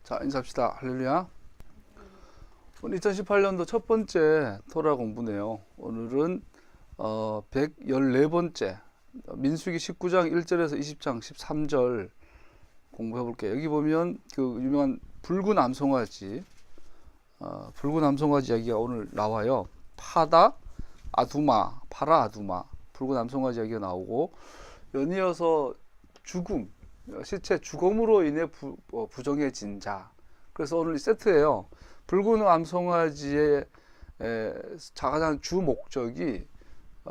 자, 인사합시다. 할렐루야. 오늘 2018년도 첫 번째 토라 공부네요. 오늘은 114번째 민수기 19장 1절에서 20장 13절 공부해 볼게요. 여기 보면 그 유명한 붉은 암송아지 붉은 암송아지 이야기가 오늘 나와요. 파라 아두마 붉은 암송아지 이야기가 나오고, 연이어서 죽음, 시체 죽음으로 인해 부정해진 자. 그래서 오늘 세트예요. 붉은 암송아지의 가장 주 목적이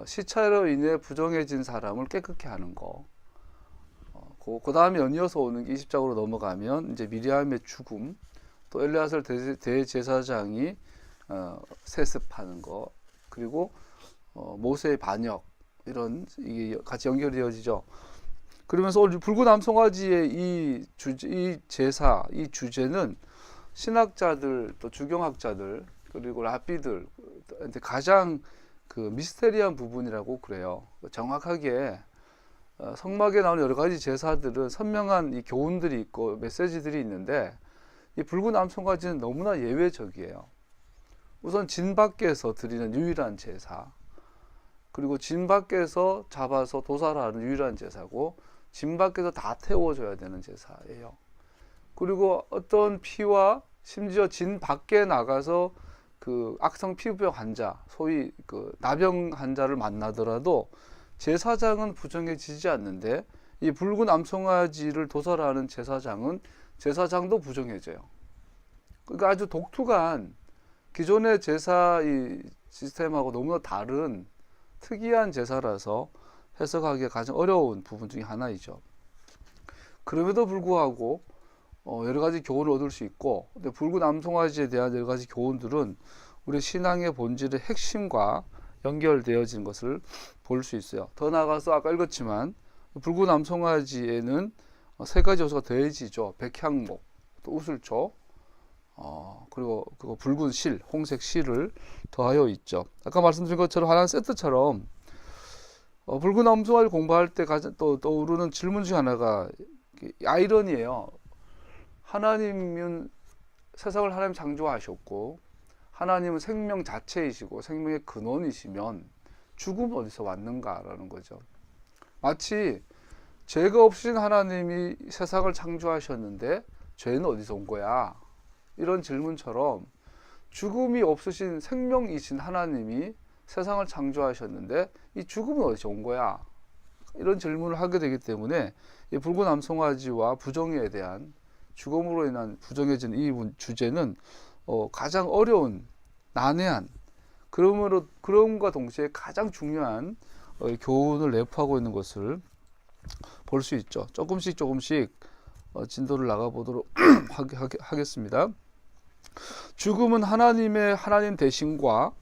시체로 인해 부정해진 사람을 깨끗게 하는 거. 그 다음에 연이어서 오는 게 20장으로 넘어가면 이제 미리암의 죽음, 또 엘리야살 대제사장이 세습하는 거, 그리고 모세의 반역, 이런 이게 같이 연결되어지죠. 그러면서 오늘 붉은 암송아지의 이 제사, 이 주제는 신학자들, 또 주경학자들, 그리고 랍비들한테 가장 그 미스테리한 부분이라고 그래요. 정확하게 성막에 나오는 여러 가지 제사들은 선명한 이 교훈들이 있고 메시지들이 있는데, 이 붉은 암송아지는 너무나 예외적이에요. 우선 진 밖에서 드리는 유일한 제사, 그리고 진 밖에서 잡아서 도살하는 유일한 제사고, 진 밖에서 다 태워줘야 되는 제사예요. 그리고 어떤 피와 심지어 진 밖에 나가서 그 악성 피부병 환자, 소위 그 나병 환자를 만나더라도 제사장은 부정해지지 않는데, 이 붉은 암송아지를 도살하는 제사장도 부정해져요. 그러니까 아주 독특한, 기존의 제사 이 시스템하고 너무나 다른 특이한 제사라서 해석하기가 가장 어려운 부분 중에 하나이죠. 그럼에도 불구하고 여러 가지 교훈을 얻을 수 있고, 근데 붉은 암송아지에 대한 여러 가지 교훈들은 우리 신앙의 본질의 핵심과 연결되어진 것을 볼 수 있어요. 더 나아가서 아까 읽었지만 붉은 암송아지에는 세 가지 요소가 더해지죠. 백향목, 또 우슬초, 그리고 그거 붉은 실, 홍색 실을 더하여 있죠. 아까 말씀드린 것처럼 하나의 세트처럼 붉은 암송아지 공부할 때 가장 또 떠오르는 질문 중 하나가 아이러니예요. 하나님은 세상을 하나님 창조하셨고, 하나님은 생명 자체이시고 생명의 근원이시면 죽음은 어디서 왔는가라는 거죠. 마치 죄가 없으신 하나님이 세상을 창조하셨는데 죄는 어디서 온 거야? 이런 질문처럼 죽음이 없으신 생명이신 하나님이 세상을 창조하셨는데 이 죽음은 어디서 온 거야? 이런 질문을 하게 되기 때문에 이 붉은 암송아지와 부정에 대한, 죽음으로 인한 부정해진 이 주제는 가장 어려운, 난해한, 그럼과 동시에 가장 중요한 교훈을 내포하고 있는 것을 볼 수 있죠. 조금씩 진도를 나가보도록 하겠습니다. 죽음은 하나님 대신과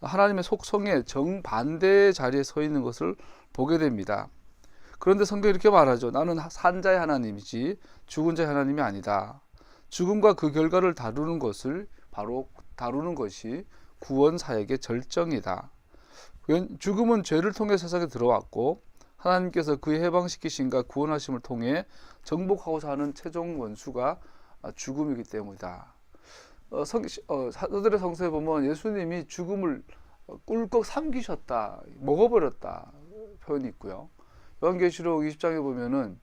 하나님의 속성에 정반대의 자리에 서 있는 것을 보게 됩니다. 그런데 성경이 이렇게 말하죠. 나는 산자의 하나님이지 죽은 자의 하나님이 아니다. 죽음과 그 결과를 다루는 것이 구원 사역의 절정이다. 죽음은 죄를 통해 세상에 들어왔고, 하나님께서 그의 해방시키심과 구원하심을 통해 정복하고자 하는 최종 원수가 죽음이기 때문이다. 사도들의 성서에 보면 예수님이 죽음을 꿀꺽 삼키셨다, 먹어버렸다 표현이 있고요. 요한계시록 20장에 보면은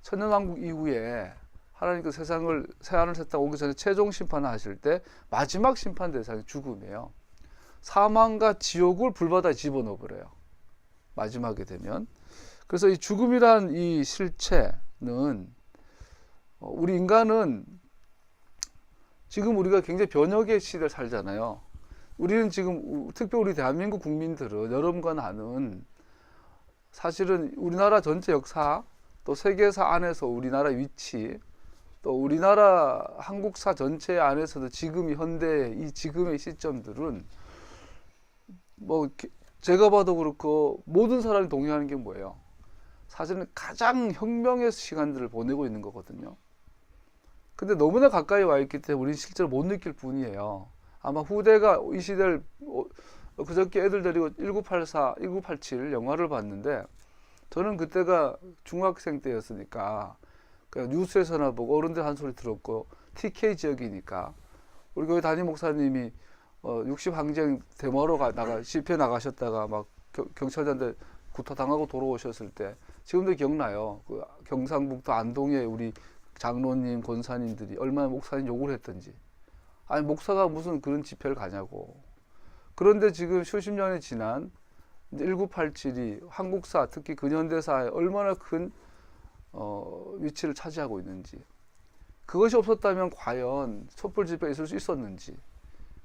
천년왕국 이후에 하나님께서 세상을 새하늘 새 땅 오기 전에 최종 심판을 하실 때 마지막 심판 대상이 죽음이에요. 사망과 지옥을 불바다에 집어넣어버려요, 마지막에 되면. 그래서 이 죽음이란 이 실체는, 우리 인간은 지금 우리가 굉장히 변혁의 시대를 살잖아요. 우리는 지금, 특히 우리 대한민국 국민들은 여러분과 나는 사실은 우리나라 전체 역사, 또 세계사 안에서 우리나라 위치, 또 우리나라 한국사 전체 안에서도 지금 현대 지금의 시점들은 제가 봐도 그렇고 모든 사람이 동의하는 게 뭐예요? 사실은 가장 혁명의 시간들을 보내고 있는 거거든요. 근데 너무나 가까이 와 있기 때문에 우리는 실제로 못 느낄 뿐이에요. 아마 후대가 이 시대를, 그저께 애들 데리고 1984, 1987 영화를 봤는데, 저는 그때가 중학생 때였으니까 그냥 뉴스에서나 보고 어른들 한 소리 들었고, TK 지역이니까 우리 교회 담임 목사님이 60항쟁 데모하러 집회 나가셨다가 막 경찰들한테 구타당하고 돌아오셨을 때 지금도 기억나요. 그 경상북도 안동에 우리 장로님, 권사님들이 얼마나 목사님 욕을 했던지. 아니 목사가 무슨 그런 집회를 가냐고. 그런데 지금 수십 년이 지난 1987이 한국사, 특히 근현대사에 얼마나 큰 위치를 차지하고 있는지. 그것이 없었다면 과연 촛불 집회가 있을 수 있었는지.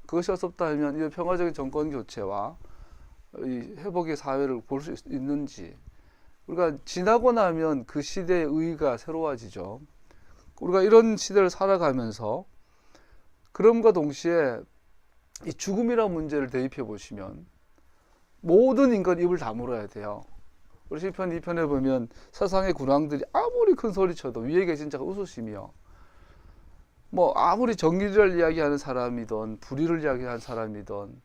그것이 없었다면 이 평화적인 정권 교체와 이 회복의 사회를 볼 수 있는지. 우리가 지나고 나면 그 시대의 의의가 새로워지죠. 우리가 이런 시대를 살아가면서 그럼과 동시에 이 죽음이라는 문제를 대입해 보시면 모든 인간 입을 다물어야 돼요. 우리 시편 2편에 보면 세상의 군왕들이 아무리 큰 소리 쳐도 위에 계신 자가 웃으시며 뭐 아무리 정의를 이야기하는 사람이든 불의를 이야기하는 사람이든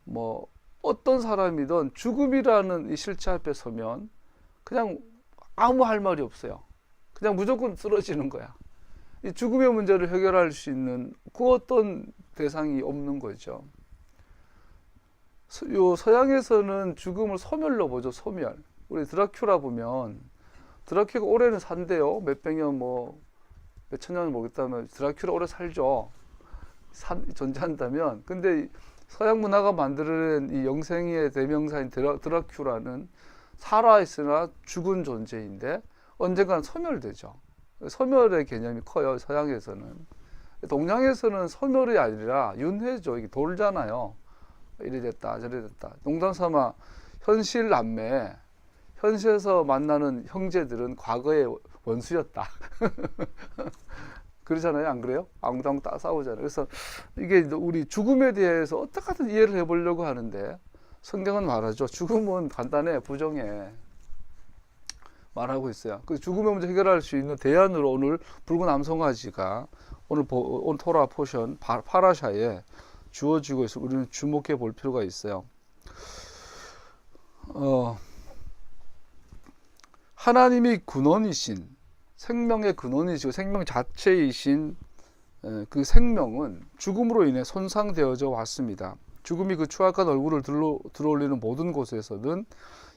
뭐 어떤 사람이든 죽음이라는 이 실체 앞에 서면 그냥 아무 할 말이 없어요. 그냥 무조건 쓰러지는 거야. 이 죽음의 문제를 해결할 수 있는 그 어떤 대상이 없는 거죠. 서양에서는 죽음을 소멸로 보죠. 소멸. 우리 드라큘라 보면 드라큘라가 올해는 산대요. 몇백 년 몇천 년을 모르겠다면 드라큘라 오래 살죠. 존재한다면. 근데 서양 문화가 만들어낸 이 영생의 대명사인 드라큘라는 살아있으나 죽은 존재인데 언젠간 소멸되죠. 소멸의 개념이 커요. 서양에서는. 동양에서는 소멸이 아니라 윤회죠. 이게 돌잖아요. 이래 됐다 저래 됐다. 농담 삼아 현실 남매, 현실에서 만나는 형제들은 과거의 원수였다. 그러잖아요. 안 그래요? 앙당 따 싸우잖아요. 그래서 이게 우리 죽음에 대해서 어떻게든 이해를 해보려고 하는데 성경은 말하죠. 죽음은 간단해, 부정해. 말하고 있어요. 그 죽음의 문제 해결할 수 있는 대안으로 오늘 붉은 암송아지가 오늘 토라 포션 파라샤에 주어지고 있어. 우리는 주목해 볼 필요가 있어요. 하나님이 근원이신 생명의 근원이시고 생명 자체이신 그 생명은 죽음으로 인해 손상되어져 왔습니다. 죽음이 그 추악한 얼굴을 들어올리는 모든 곳에서는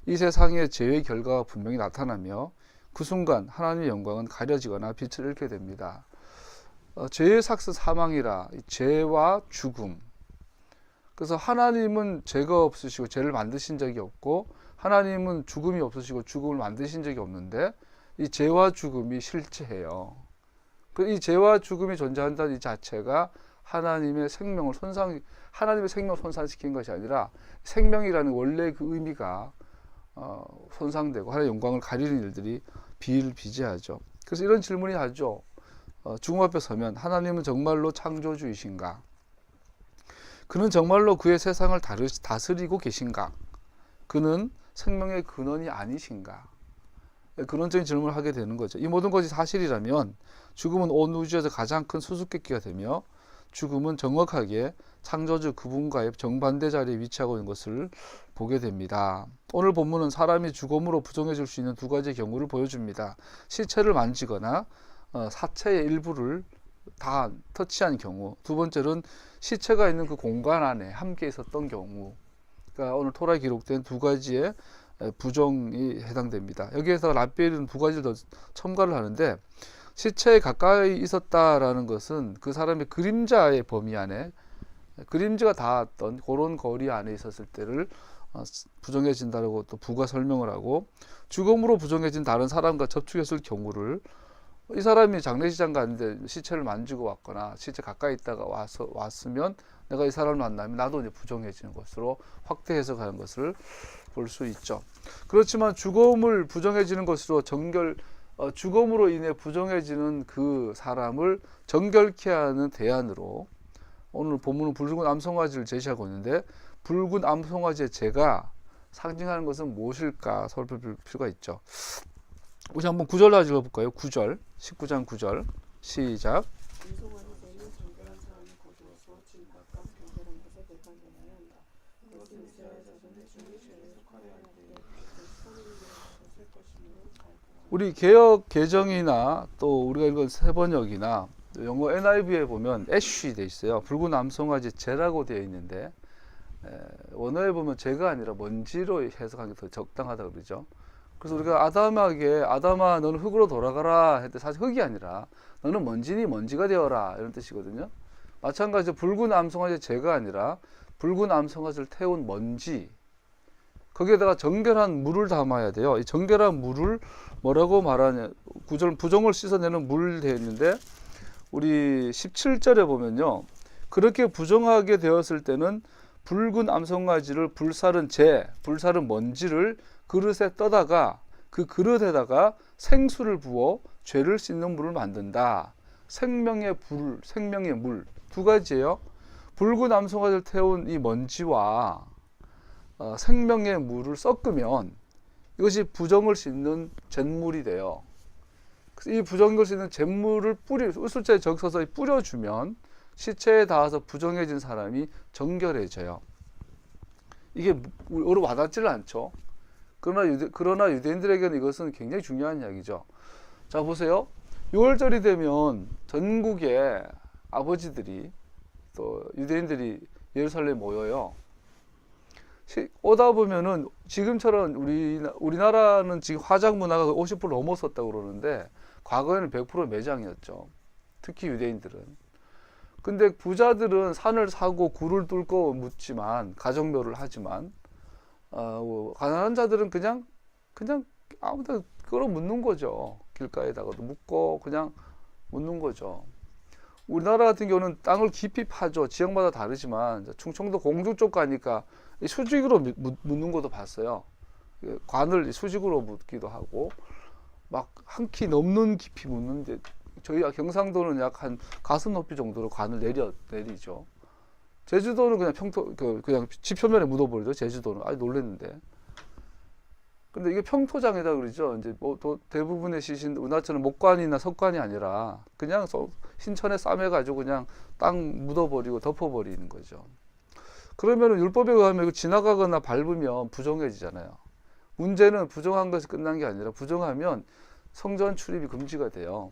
이 세상의 죄의 결과가 분명히 나타나며 그 순간 하나님의 영광은 가려지거나 빛을 잃게 됩니다. 죄의 삭스 사망이라 죄와 죽음. 그래서 하나님은 죄가 없으시고 죄를 만드신 적이 없고 하나님은 죽음이 없으시고 죽음을 만드신 적이 없는데 이 죄와 죽음이 실체예요. 이 죄와 죽음이 존재한다는 이 자체가 하나님의 생명을 손상시킨 것이 아니라 생명이라는 원래 그 의미가 손상되고 하나님의 영광을 가리는 일들이 비일비재하죠. 그래서 이런 질문이 하죠. 죽음 앞에 서면 하나님은 정말로 창조주이신가? 그는 정말로 그의 세상을 다스리고 계신가? 그는 생명의 근원이 아니신가? 근원적인 질문을 하게 되는 거죠. 이 모든 것이 사실이라면 죽음은 온 우주에서 가장 큰 수수께끼가 되며 죽음은 정확하게 창조주 그분과의 정반대 자리에 위치하고 있는 것을 보게 됩니다. 오늘 본문은 사람이 죽음으로 부정해질 수 있는 두 가지의 경우를 보여줍니다. 시체를 만지거나 사체의 일부를 다 터치한 경우, 두 번째는 시체가 있는 그 공간 안에 함께 있었던 경우. 그러니까 오늘 토라에 기록된 두 가지의 부정이 해당됩니다. 여기에서 랍비엘은 두 가지를 더 첨가를 하는데 시체에 가까이 있었다라는 것은 그 사람의 그림자의 범위 안에 그림자가 닿았던 그런 거리 안에 있었을 때를 부정해진다고 또 부가 설명을 하고 죽음으로 부정해진 다른 사람과 접촉했을 경우를 이 사람이 장례식장 갔는데 시체를 만지고 왔거나 시체 가까이 있다가 왔으면 내가 이 사람을 만나면 나도 이제 부정해지는 것으로 확대 해석하는 것을 볼 수 있죠. 그렇지만 죽음을 부정해지는 것으로 죽음으로 인해 부정해지는 그 사람을 정결케 하는 대안으로 오늘 본문은 붉은 암송아지를 제시하고 있는데 붉은 암송아지의 죄가 상징하는 것은 무엇일까 살펴볼 필요가 있죠. 우리 한번 9절 읽어볼까요? 9절 19장 9절 시작. 우리 개역 개정이나 또 우리가 읽은 세번역이나 영어 NIV에 보면 애쉬 돼 있어요. 붉은 암송아지 재라고 되어 있는데 원어에 보면 재가 아니라 먼지로 해석하는 게 더 적당하다 그러죠. 그래서 우리가 아담에게 아담아 너는 흙으로 돌아가라 했을 때 사실 흙이 아니라 너는 먼지니 먼지가 되어라 이런 뜻이거든요. 마찬가지로 붉은 암송아지 재가 아니라 붉은 암송아지를 태운 먼지, 거기에다가 정결한 물을 담아야 돼요. 이 정결한 물을 뭐라고 말하냐, 부정을 씻어내는 물 되어 있는데 우리 17절에 보면요, 그렇게 부정하게 되었을 때는 붉은 암송아지를 불사른 먼지를 그릇에 떠다가 그 그릇에다가 생수를 부어 죄를 씻는 물을 만든다. 생명의 물 두 가지예요. 붉은 암송아지를 태운 이 먼지와 생명의 물을 섞으면 이것이 부정을 씻는 잿물이 돼요. 이 부정을 씻는 잿물을 우술자에 적셔서 뿌려주면 시체에 닿아서 부정해진 사람이 정결해져요. 이게 우리 와닿지를 않죠. 그러나 유대인들에게는 이것은 굉장히 중요한 이야기죠. 자, 보세요. 6월절이 되면 전국의 아버지들이 또 유대인들이 예루살렘에 모여요. 오다 보면은 지금처럼 우리나라는 지금 화장 문화가 50% 넘었었다고 그러는데 과거에는 100% 매장이었죠. 특히 유대인들은. 근데 부자들은 산을 사고 굴을 뚫고 묻지만 가정묘를 하지만 가난한 자들은 그냥 아무데나 끌어 묻는 거죠. 길가에다가도 묻고 그냥 묻는 거죠. 우리나라 같은 경우는 땅을 깊이 파죠. 지역마다 다르지만 충청도 공주 쪽 가니까 수직으로 묻는 것도 봤어요. 관을 수직으로 묻기도 하고 막 한 키 넘는 깊이 묻는데 저희 경상도는 약 한 가슴 높이 정도로 관을 내리죠. 제주도는 그냥 그냥 지표면에 묻어버리죠. 제주도는 아주 놀랐는데. 근데 이게 평토장이다 그러죠. 이제 대부분의 시신 은하처럼 목관이나 석관이 아니라 그냥 신천에 싸매가지고 그냥 땅 묻어버리고 덮어버리는 거죠. 그러면 율법에 의하면 지나가거나 밟으면 부정해지잖아요. 문제는 부정한 것이 끝난 게 아니라 부정하면 성전 출입이 금지가 돼요.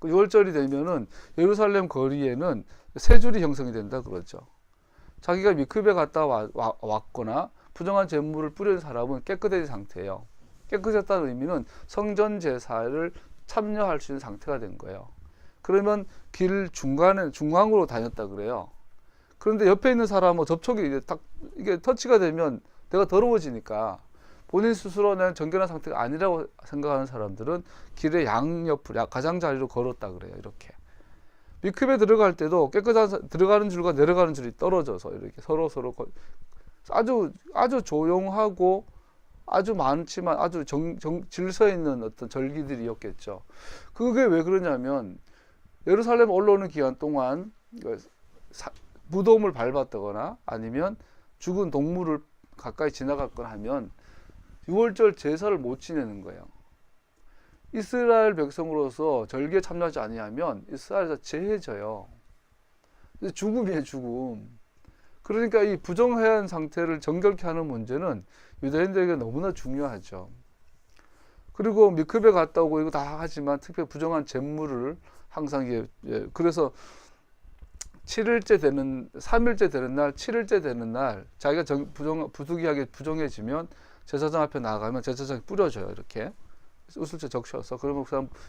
6월절이 되면은 예루살렘 거리에는 세 줄이 형성이 된다 그러죠. 자기가 미크베 갔다 왔거나 부정한 제물을 뿌린 사람은 깨끗해진 상태예요. 깨끗했다는 의미는 성전 제사를 참여할 수 있는 상태가 된 거예요. 그러면 길 중앙으로 다녔다 그래요. 그런데 옆에 있는 사람은 접촉이 이게 터치가 되면 내가 더러워지니까 본인 스스로는 정결한 상태가 아니라고 생각하는 사람들은 길의 양옆을 가장자리로 걸었다 그래요. 이렇게 미크베 들어갈 때도 깨끗한 들어가는 줄과 내려가는 줄이 떨어져서 이렇게 서로 아주 조용하고 아주 많지만 아주 질서 있는 어떤 절기들이었겠죠. 그게 왜 그러냐면 예루살렘 올라오는 기간 동안 무덤을 밟았다거나 아니면 죽은 동물을 가까이 지나갔거나 하면 6월절 제사를 못 지내는 거예요. 이스라엘 백성으로서 절기에 참여하지 아니하면 이스라엘에서 제해져요. 죽음이에요, 죽음. 그러니까 이 부정해한 상태를 정결케 하는 문제는 유대인들에게 너무나 중요하죠. 그리고 미크베 갔다 오고 이거 다 하지만 특별히 부정한 잿물을 항상 그래서 3일째 되는 날, 7일째 되는 날 자기가 부득이하게 부정해지면 제사장 앞에 나가면 제사장이 뿌려줘요. 이렇게 우슬째 적셔서 그러면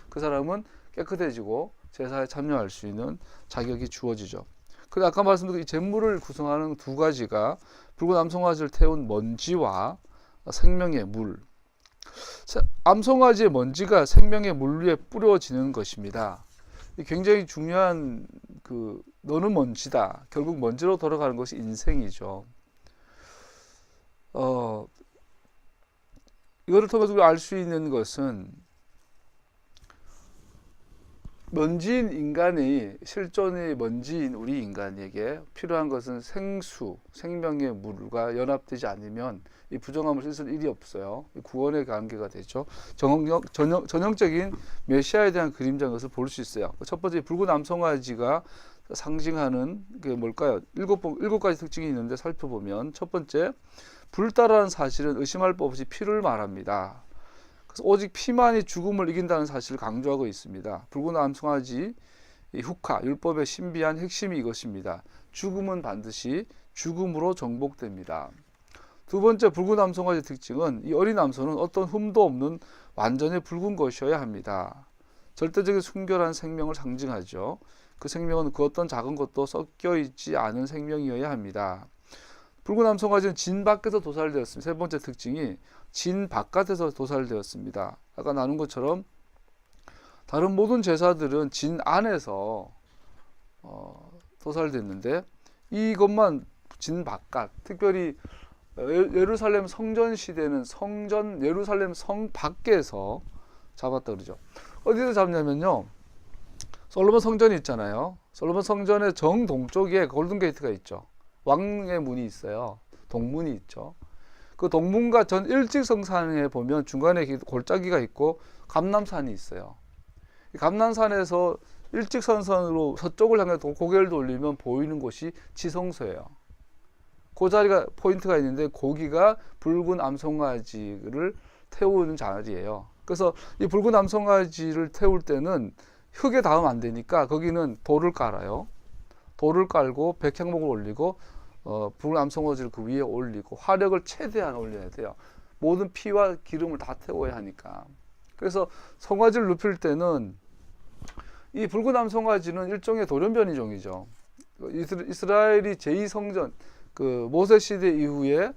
그 사람은 깨끗해지고 제사에 참여할 수 있는 자격이 주어지죠. 그리고 아까 말씀드린 이 잿물을 구성하는 두 가지가 붉은 암송아지를 태운 먼지와 생명의 물. 암송아지의 먼지가 생명의 물 위에 뿌려지는 것입니다. 굉장히 중요한 너는 먼지다. 결국 먼지로 돌아가는 것이 인생이죠. 이거를 통해서 알 수 있는 것은 먼지인 인간이 실존의 먼지인 우리 인간에게 필요한 것은 생명의 물과 연합되지 않으면 이 부정함을 씻을 일이 없어요. 구원의 관계가 되죠. 전형적인 메시아에 대한 그림자인 것을 볼 수 있어요. 첫 번째 붉은 암송아지가 상징하는 게 뭘까요? 일곱 가지 특징이 있는데 살펴보면 첫 번째 불다라는 사실은 의심할 법 없이 피를 말합니다. 그래서 오직 피만이 죽음을 이긴다는 사실을 강조하고 있습니다. 붉은 암송아지 이 훅하 율법의 신비한 핵심이 이것입니다. 죽음은 반드시 죽음으로 정복됩니다. 두 번째 붉은 암송아지 특징은 이 어린 암소는 어떤 흠도 없는 완전히 붉은 것이어야 합니다. 절대적인 순결한 생명을 상징하죠. 그 생명은 그 어떤 작은 것도 섞여 있지 않은 생명이어야 합니다. 붉은 암송아지는 진 밖에서 도살되었습니다. 세 번째 특징이 진 바깥에서 도살되었습니다. 아까 나눈 것처럼 다른 모든 제사들은 진 안에서 도살됐는데 이것만 진 바깥, 특별히 예루살렘 성전 시대는 예루살렘 성 밖에서 잡았다 그러죠. 어디서 잡냐면요, 솔로몬 성전이 있잖아요. 솔로몬 성전의 정동쪽에 골든 게이트가 있죠. 왕의 문이 있어요. 동문이 있죠. 그 동문과 전 일직성산에 보면 중간에 골짜기가 있고 감람산이 있어요. 감람산에서 일직선선으로 서쪽을 향해 고개를 돌리면 보이는 곳이 지성소예요. 그 자리가 포인트가 있는데 거기가 붉은 암송아지를 태우는 자리예요. 그래서 이 붉은 암송아지를 태울 때는 흙에 닿으면 안 되니까 거기는 돌을 깔아요. 돌을 깔고 백향목을 올리고 붉은 암송아지를 그 위에 올리고 화력을 최대한 올려야 돼요. 모든 피와 기름을 다 태워야 하니까. 그래서 송아지를 눕힐 때는 이 붉은 암송아지는 일종의 돌연변이종이죠. 이스라엘이 제2성전 그 모세 시대 이후에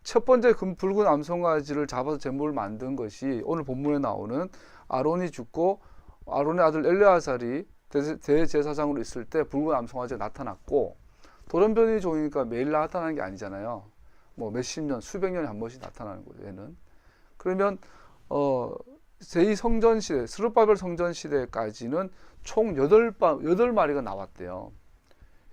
첫 번째 붉은 암송아지를 잡아서 제물을 만든 것이 오늘 본문에 나오는 아론이 죽고 아론의 아들 엘레아살이 대제사장으로 있을 때 붉은 암송아지가 나타났고, 돌연변이 종이니까 매일 나타나는 게 아니잖아요. 뭐 몇십 년, 수백 년에 한 번씩 나타나는 거예요, 얘는. 그러면 제2성전 시대, 스룹바벨 성전 시대까지는 총 8마리가 나왔대요.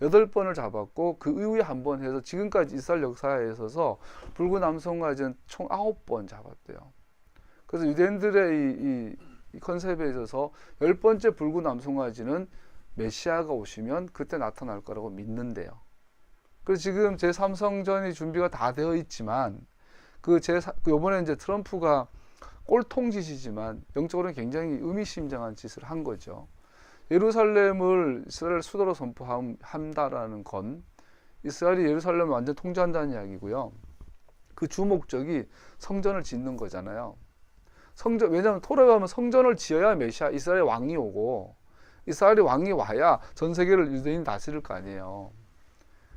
8번을 잡았고 그 이후에 한 번 해서 지금까지 이스라엘 역사에 있어서 붉은 암송아지는 총 9번 잡았대요. 그래서 유대인들의 이 컨셉에 있어서 10번째 붉은 암송아지는 메시아가 오시면 그때 나타날 거라고 믿는데요. 그래서 지금 제3성전이 준비가 다 되어 있지만 요번에 이제 트럼프가 꼴통짓이지만 영적으로는 굉장히 의미심장한 짓을 한 거죠. 예루살렘을 이스라엘 수도로 선포한다라는 건 이스라엘이 예루살렘을 완전 통제한다는 이야기고요. 그 주 목적이 성전을 짓는 거잖아요. 왜냐하면 토라에 가면 성전을 지어야 메시아 이스라엘 왕이 오고, 이스라엘의 왕이 와야 전 세계를 유대인이 다스릴 거 아니에요.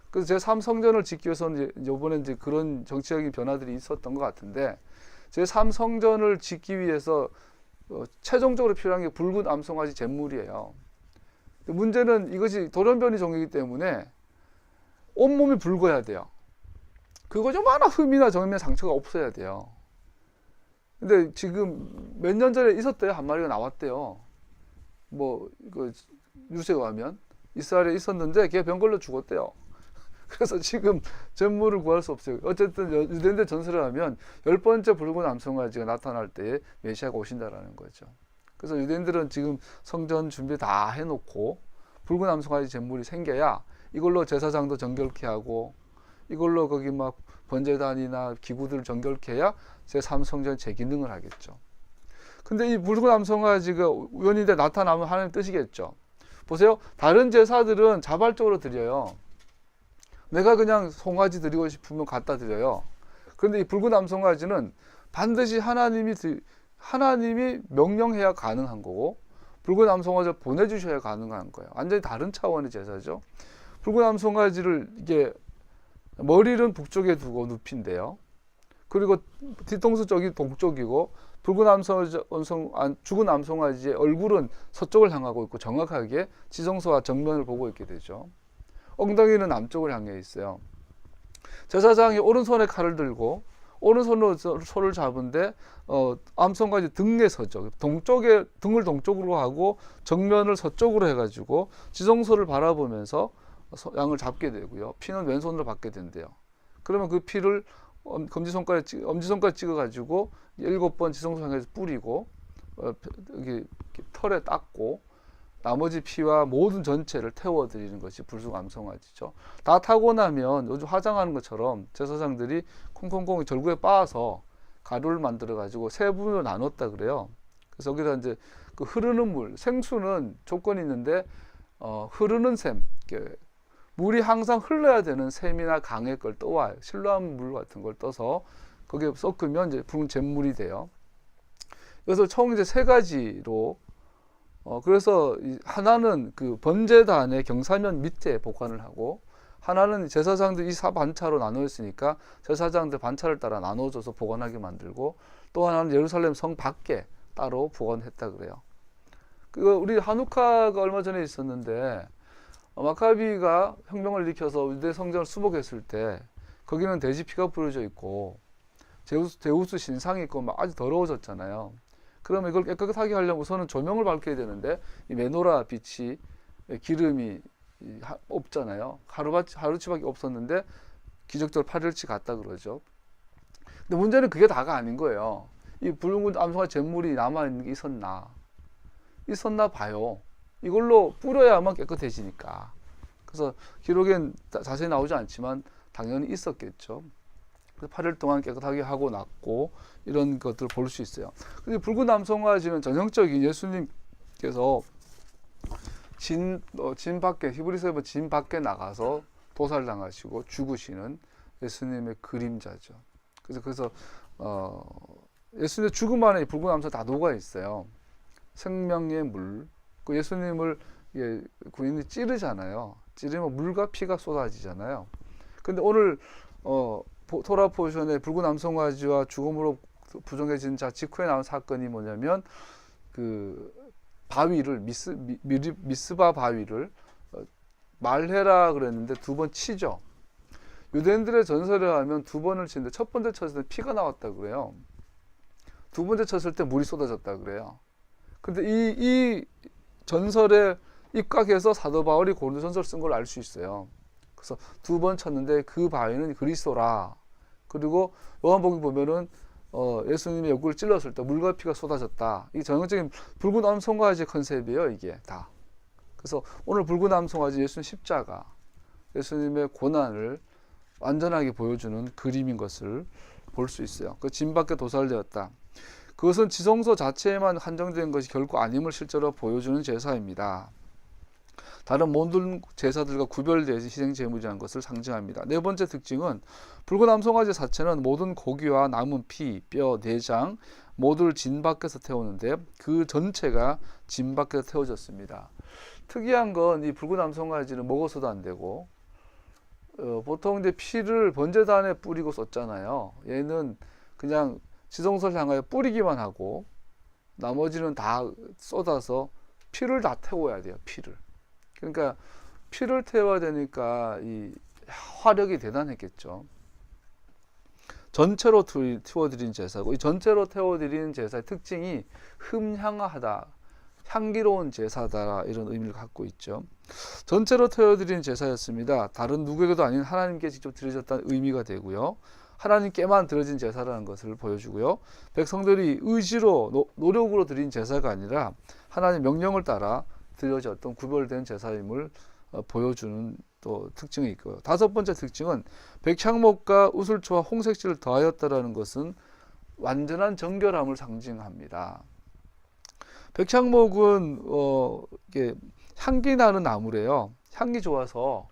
그래서 제3성전을 짓기 위해서는 이번에 이제 그런 정치적인 변화들이 있었던 것 같은데, 제3성전을 짓기 위해서 최종적으로 필요한 게 붉은 암송아지 제물이에요. 문제는 이것이 돌연변이 종이기 때문에 온몸이 붉어야 돼요. 그거 좀 하나 흠이나 점이나 상처가 없어야 돼요. 근데 지금 몇 년 전에 있었대요. 한 마리가 나왔대요. 뉴스에 가면 이스라엘에 있었는데 걔 병 걸려 죽었대요. 그래서 지금 제물을 구할 수 없어요. 어쨌든 유대인들 전설을 하면 10번째 붉은 암송아지가 나타날 때 메시아가 오신다라는 거죠. 그래서 유대인들은 지금 성전 준비 다 해놓고 붉은 암송아지 제물이 생겨야 이걸로 제사장도 정결케 하고 이걸로 거기 막 번제단이나 기구들을 정결케 해야 제3성전 재기능을 하겠죠. 근데 이 붉은 암송아지가 우연인데 나타나면 하나님 뜻이겠죠. 보세요. 다른 제사들은 자발적으로 드려요. 내가 그냥 송아지 드리고 싶으면 갖다 드려요. 그런데 이 붉은 암송아지는 반드시 하나님이 명령해야 가능한 거고, 붉은 암송아지를 보내주셔야 가능한 거예요. 완전히 다른 차원의 제사죠. 붉은 암송아지를 이게 머리는 북쪽에 두고 눕힌대요. 그리고 뒤통수 쪽이 동쪽이고, 죽은 암송아지의 얼굴은 서쪽을 향하고 있고 정확하게 지성소와 정면을 보고 있게 되죠. 엉덩이는 남쪽을 향해 있어요. 제사장이 오른손에 칼을 들고 오른손으로 소를 잡은데 암송아지 등에 서죠. 등을 동쪽으로 하고 정면을 서쪽으로 해가지고 지성소를 바라보면서 양을 잡게 되고요. 피는 왼손으로 받게 된대요. 그러면 그 피를 엄지손가락에 찍어가지고 7번 지성소 향해서 뿌리고 여기 털에 닦고 나머지 피와 모든 전체를 태워드리는 것이 붉은 암송아지죠. 다 타고 나면 요즘 화장하는 것처럼 제사장들이 콩콩콩 절구에 빻아서 가루를 만들어 가지고 세 부분으로 나눴다 그래요. 그래서 여기다 이제 그 흐르는 물, 생수는 조건이 있는데 흐르는 샘, 물이 항상 흘러야 되는 샘이나 강의 걸 떠와요. 신라한 물 같은 걸 떠서 거기에 섞으면 이제 붉은 잿물이 돼요. 그래서 총 이제 세 가지로 그래서 하나는 그 번제단의 경사면 밑에 보관을 하고, 하나는 제사장들 이 사반차로 나누었으니까 제사장들 반차를 따라 나눠줘서 보관하게 만들고, 또 하나는 예루살렘 성 밖에 따로 보관했다 그래요. 우리 하누카가 얼마 전에 있었는데 마카비가 혁명을 일으켜서 유대 성전을 수복했을 때 거기는 돼지 피가 뿌려져 있고 제우스 신상이 있고 막 아주 더러워졌잖아요. 그러면 이걸 깨끗하게 하려면 우선은 조명을 밝혀야 되는데 이 메노라 빛이 기름이 없잖아요. 하루치밖에 없었는데 기적적으로 8일치 갔다 그러죠. 근데 문제는 그게 다가 아닌 거예요. 이 붉은 암소가 잿물이 남아있는 게 있었나 봐요. 이걸로 뿌려야만 깨끗해지니까. 그래서 기록엔 자세히 나오지 않지만 당연히 있었겠죠. 그래서 8일 동안 깨끗하게 하고 났고 이런 것들을 볼 수 있어요. 근데 붉은 암송아지는 전형적인 예수님께서 진 밖에, 히브리서에 보면 진 밖에 나가서 도살당하시고 죽으시는 예수님의 그림자죠. 그래서 예수님의 죽음 안에 붉은 암소 다 녹아 있어요. 생명의 물. 그 예수님을 군인이 찌르잖아요. 찌르면 물과 피가 쏟아지잖아요. 근데 오늘 토라 포션의 붉은 암송아지와 죽음으로 부정해진 자 직후에 나온 사건이 뭐냐면 그 바위를 미스바 바위를 말해라 그랬는데 두 번 치죠. 유대인들의 전설에 하면 두 번을 치는데 첫 번째 쳤을 때 피가 나왔다 그래요. 두 번째 쳤을 때 물이 쏟아졌다 그래요. 근데 이 전설에 입각해서 사도 바울이 고린도 전설 쓴 걸 알 수 있어요. 그래서 두 번 쳤는데 그 바위는 그리스도라. 그리고 요한복음 보면은 예수님의 옆구리를 찔렀을 때 물과 피가 쏟아졌다. 이 전형적인 붉은 암송아지 컨셉이에요, 이게 다. 그래서 오늘 붉은 암송아지 예수님 십자가, 예수님의 고난을 완전하게 보여주는 그림인 것을 볼 수 있어요. 그 진 밖에 도살되었다. 그것은 지성소 자체에만 한정된 것이 결코 아님을 실제로 보여주는 제사입니다. 다른 모든 제사들과 구별되어진 희생 제물이라는 것을 상징합니다. 네 번째 특징은 붉은 암송아지 사체는 모든 고기와 남은 피, 뼈, 내장 모두를 진 밖에서 태우는데 그 전체가 진 밖에서 태워졌습니다. 특이한 건 이 붉은 암송아지는 먹어서도 안 되고 보통 이제 피를 번제단에 뿌리고 썼잖아요. 얘는 그냥 지성소를 향하여 뿌리기만 하고 나머지는 다 쏟아서 피를 다 태워야 돼요. 피를. 그러니까 피를 태워야 되니까 이 화력이 대단했겠죠. 전체로 태워드린 제사고, 이 전체로 태워드리는 제사의 특징이 흠향하다, 향기로운 제사다, 이런 의미를 갖고 있죠. 전체로 태워드리는 제사였습니다. 다른 누구에게도 아닌 하나님께 직접 드려졌다는 의미가 되고요. 하나님께만 드려진 제사라는 것을 보여주고요. 백성들이 의지로 노력으로 드린 제사가 아니라 하나님 명령을 따라 드려졌던 구별된 제사임을 보여주는 또 특징이 있고요. 다섯 번째 특징은 백향목과 우슬초와 홍색실을 더하였다라는 것은 완전한 정결함을 상징합니다. 백향목은 이게 향기 나는 나무래요. 향기 좋아서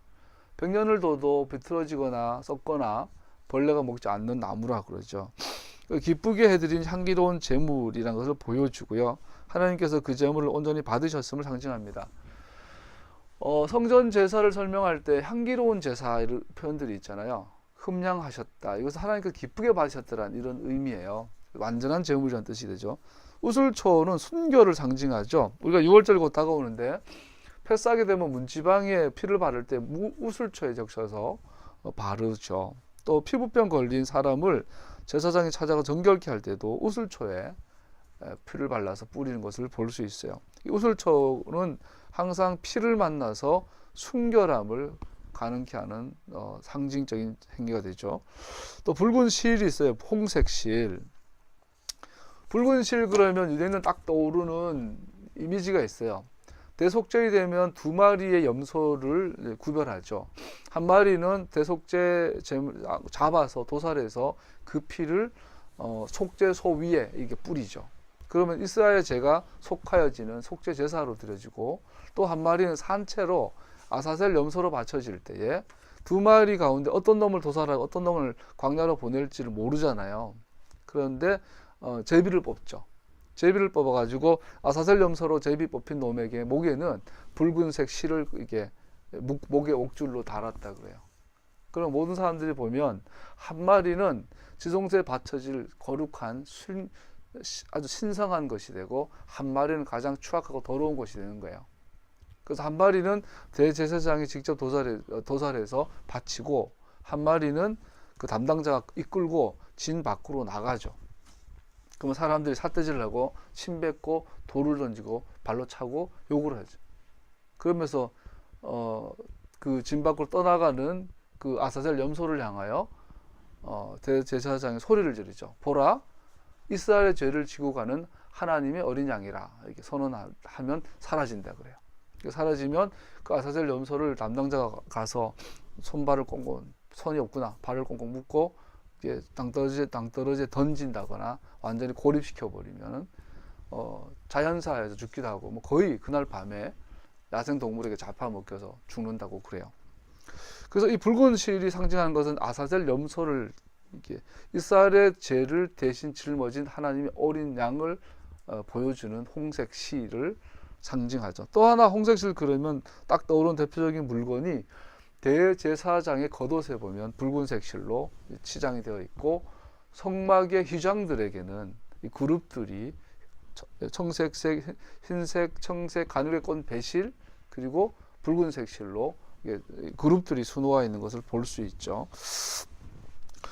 100년을 둬도 비틀어지거나 썩거나 벌레가 먹지 않는 나무라 그러죠. 기쁘게 해드린 향기로운 제물이라는 것을 보여주고요. 하나님께서 그 제물을 온전히 받으셨음을 상징합니다. 성전 제사를 설명할 때 향기로운 제사 이런 표현들이 있잖아요. 흠향하셨다. 이것은 하나님께서 기쁘게 받으셨다는 이런 의미예요. 완전한 제물이라는 뜻이 되죠. 우슬초는 순결을 상징하죠. 우리가 6월절 곧 다가오는데 패싸게 되면 문지방에 피를 바를 때 우슬초에 적셔서 바르죠. 또 피부병 걸린 사람을 제사장이 찾아가 정결케 할 때도 우슬초에 피를 발라서 뿌리는 것을 볼 수 있어요. 이 우슬초는 항상 피를 만나서 순결함을 가능케 하는 상징적인 행위가 되죠. 또 붉은 실이 있어요. 홍색 실. 붉은 실 그러면 유대인은 딱 떠오르는 이미지가 있어요. 대속죄이 되면 두 마리의 염소를 구별하죠. 한 마리는 대속죄 잡아서 도살해서 그 피를 속죄소 위에 이게 뿌리죠. 그러면 이스라엘의 죄가 속하여지는 속죄 제사로 드려지고, 또 한 마리는 산채로 아사셀 염소로 바쳐질 때에 두 마리 가운데 어떤 놈을 도살하고 어떤 놈을 광야로 보낼지를 모르잖아요. 그런데 제비를 뽑죠. 제비를 뽑아가지고 아사셀 염소로 제비 뽑힌 놈에게 목에는 붉은색 실을 이게 목에 옥줄로 달았다 그래요. 그럼 모든 사람들이 보면 한 마리는 지성소에 바쳐질 거룩한 아주 신성한 것이 되고, 한 마리는 가장 추악하고 더러운 것이 되는 거예요. 그래서 한 마리는 대제사장이 직접 도살해서 바치고, 한 마리는 그 담당자가 이끌고 진 밖으로 나가죠. 그러면 사람들이 삿대질을 하고 침 뱉고 돌을 던지고 발로 차고 욕을 하죠. 그러면서 그 진 밖으로 떠나가는 그 아사셀 염소를 향하여 대제사장이 소리를 지르죠. 보라, 이스라엘의 죄를 지고 가는 하나님의 어린 양이라, 이렇게 선언하면 사라진다 그래요. 사라지면 그 아사셀 염소를 담당자가 가서 손발을 꽁꽁, 손이 없구나, 발을 꽁꽁 묶고 이제 땅떨어지에 던진다거나 완전히 고립시켜 버리면 자연사에서 죽기도 하고, 뭐 거의 그날 밤에 야생 동물에게 잡아먹혀서 죽는다고 그래요. 그래서 이 붉은 실이 상징하는 것은 아사셀 염소를, 이렇게 이스라엘의 죄를 대신 짊어진 하나님의 어린 양을 보여주는 홍색 실을 상징하죠. 또 하나 홍색 실 그러면 딱 떠오르는 대표적인 물건이 대제사장의 겉옷에 보면 붉은색 실로 치장이 되어 있고, 성막의 휘장들에게는 이 그룹들이 청색색, 흰색, 청색, 가늘게 꼰 배실, 그리고 붉은색 실로 그룹들이 수놓아 있는 것을 볼 수 있죠.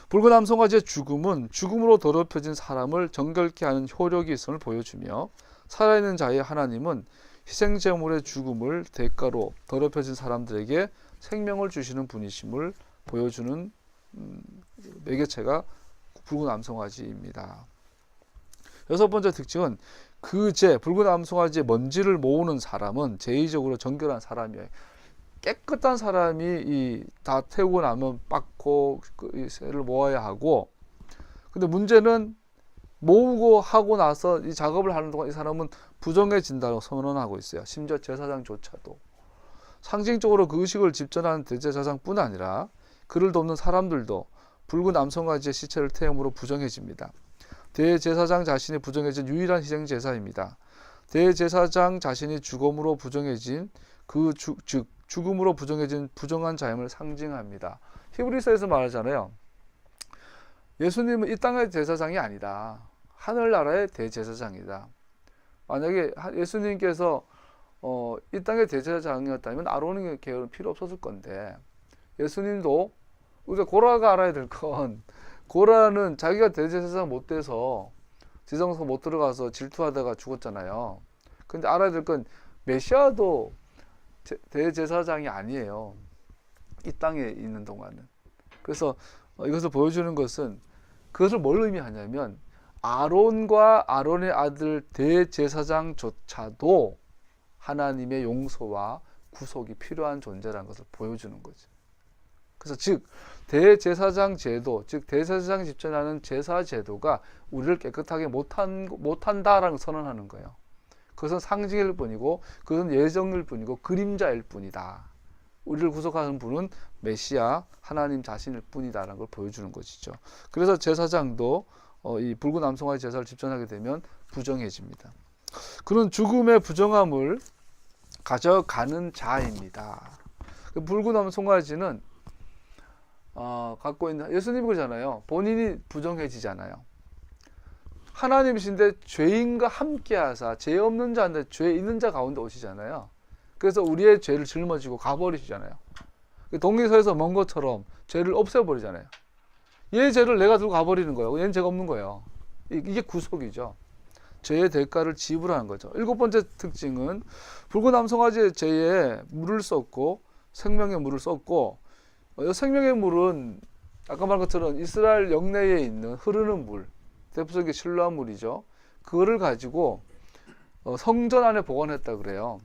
붉은 암송아지의 죽음은 죽음으로 더럽혀진 사람을 정결케 하는 효력이 있음을 보여주며, 살아있는 자의 하나님은 희생제물의 죽음을 대가로 더럽혀진 사람들에게 생명을 주시는 분이심을 보여주는 매개체가 붉은 암송아지입니다. 여섯 번째 특징은 붉은 암송아지의 먼지를 모으는 사람은 제의적으로 정결한 사람이에요. 깨끗한 사람이 다 태우고 나면 빻고 이 새를 모아야 하고, 근데 문제는 모으고 하고 나서 이 작업을 하는 동안 이 사람은 부정해진다고 선언하고 있어요. 심지어 제사장조차도. 상징적으로 그 의식을 집전하는 대제사장뿐 아니라 그를 돕는 사람들도 붉은 암송아지의 시체를 태움으로 부정해집니다. 대제사장 자신이 부정해진 유일한 희생제사입니다. 대제사장 자신이 죽음으로 부정해진 죽음으로 부정해진 부정한 자임을 상징합니다. 히브리서에서 말하잖아요. 예수님은 이 땅의 제사장이 아니다. 하늘나라의 대제사장이다. 만약에 예수님께서 이 땅의 대제사장이었다면 아론의 계열은 필요 없었을 건데, 예수님도 우리가 고라가 알아야 될 건, 고라는 자기가 대제사장 못 돼서 지성소 못 들어가서 질투하다가 죽었잖아요. 근데 알아야 될 건 메시아도 대제사장이 아니에요. 이 땅에 있는 동안은. 그래서 이것을 보여주는 것은, 그것을 뭘 의미하냐면 아론과 아론의 아들 대제사장조차도 하나님의 용서와 구속이 필요한 존재라는 것을 보여주는 거죠. 그래서 즉 대제사장 제도, 즉 대제사장이 집전하는 제사 제도가 우리를 깨끗하게 못한다라는 선언하는 거예요. 그것은 상징일 뿐이고, 그것은 예정일 뿐이고 그림자일 뿐이다. 우리를 구속하는 분은 메시아 하나님 자신일 뿐이다라는 걸 보여주는 것이죠. 그래서 제사장도 이 붉은 암송아지 제사를 집전하게 되면 부정해집니다. 그런 죽음의 부정함을 가져가는 자입니다. 그 붉은 암송아지는 갖고 있는, 예수님 그러잖아요. 본인이 부정해지잖아요. 하나님이신데 죄인과 함께 하사 죄 없는 자인데 죄 있는 자 가운데 오시잖아요. 그래서 우리의 죄를 짊어지고 가버리시잖아요. 동리서에서 먼 것처럼 죄를 없애버리잖아요. 얘 죄를 내가 들고 가버리는 거예요. 얘는 죄가 없는 거예요. 이게 구속이죠. 죄의 대가를 지불하는 거죠. 일곱 번째 특징은 붉은 암송아지의 죄에 물을 쏟고 생명의 물을 쏟고, 생명의 물은 아까 말한 것처럼 이스라엘 영내에 있는 흐르는 물, 대표적인 실로암 물이죠. 그거를 가지고 성전 안에 보관했다 그래요.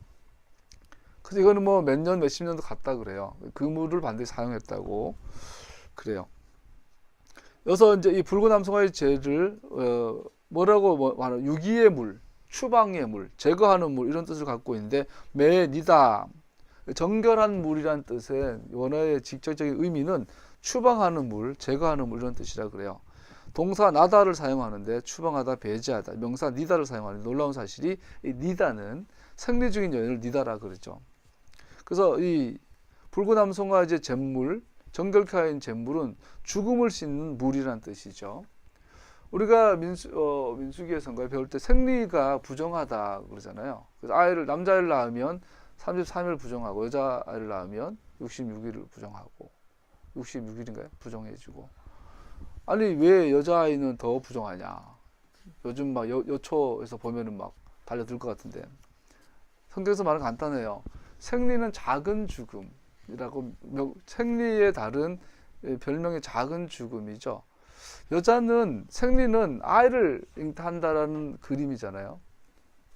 그래서 이거는 뭐 몇 년, 몇십 년도 갔다 그래요. 그 물을 반드시 사용했다고 그래요. 여기서 이제 이 붉은 암송아지 죄를 뭐라고 말하는 유기의 물, 추방의 물, 제거하는 물 이런 뜻을 갖고 있는데 매니다 정결한 물이란 뜻의 원어의 직접적인 의미는 추방하는 물, 제거하는 물 이런 뜻이라 그래요. 동사 나다를 사용하는데 추방하다, 배제하다. 명사 니다를 사용하는 놀라운 사실이 이 니다는 생리 중인 여인을 니다라 그러죠. 그래서 이 붉은 암송아지의 잿물, 정결케 하인 잿물은 죽음을 씻는 물이란 뜻이죠. 우리가 민수기에서인가요? 배울 때 생리가 부정하다 그러잖아요. 그래서 남자아이를 낳으면 33일 부정하고 여자아이를 낳으면 66일을 부정하고 66일인가요? 부정해주고. 아니 왜 여자아이는 더 부정하냐? 요즘 막 여초에서 보면은 막 달려들 것 같은데 성경에서 말은 간단해요. 생리는 작은 죽음이라고 생리의 다른 별명의 작은 죽음이죠. 여자는 생리는 아이를 잉태한다라는 그림이잖아요.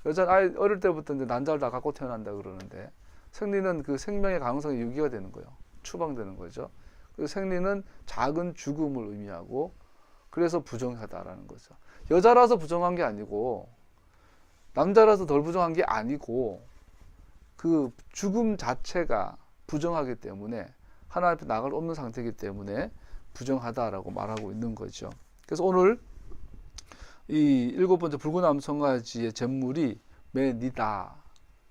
여자는 아이 어릴 때부터 이제 난자를 다 갖고 태어난다 그러는데 생리는 그 생명의 가능성이 유기가 되는 거예요. 추방되는 거죠. 그래서 생리는 작은 죽음을 의미하고 그래서 부정하다라는 거죠. 여자라서 부정한 게 아니고 남자라서 덜 부정한 게 아니고 그 죽음 자체가 부정하기 때문에 하나님 앞에 나갈 없는 상태이기 때문에 부정하다라고 말하고 있는 거죠. 그래서 오늘 이 7번째 붉은 암송아지의 잿물이 매니다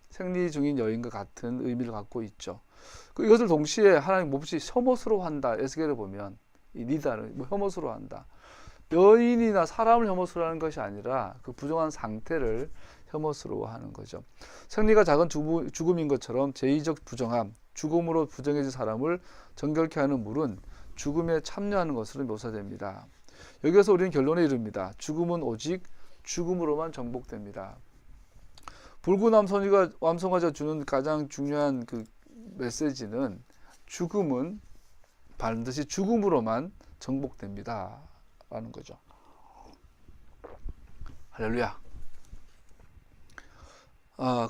생리 중인 여인과 같은 의미를 갖고 있죠. 이것을 동시에 하나님 몹시 혐오스러워 한다. 에스겔을 보면 이 니다를 혐오스러워 한다. 여인이나 사람을 혐오스러워하는 것이 아니라 그 부정한 상태를 혐오스러워하는 거죠. 생리가 작은 죽음인 것처럼 제2적 부정함, 죽음으로 부정해진 사람을 정결케 하는 물은 죽음에 참여하는 것으로 묘사됩니다. 여기서 우리는 결론에 이릅니다. 죽음은 오직 죽음으로만 정복됩니다. 붉은 암송아지가 주는 가장 중요한 그 메시지는 죽음은 반드시 죽음으로만 정복됩니다 라는 거죠. 할렐루야.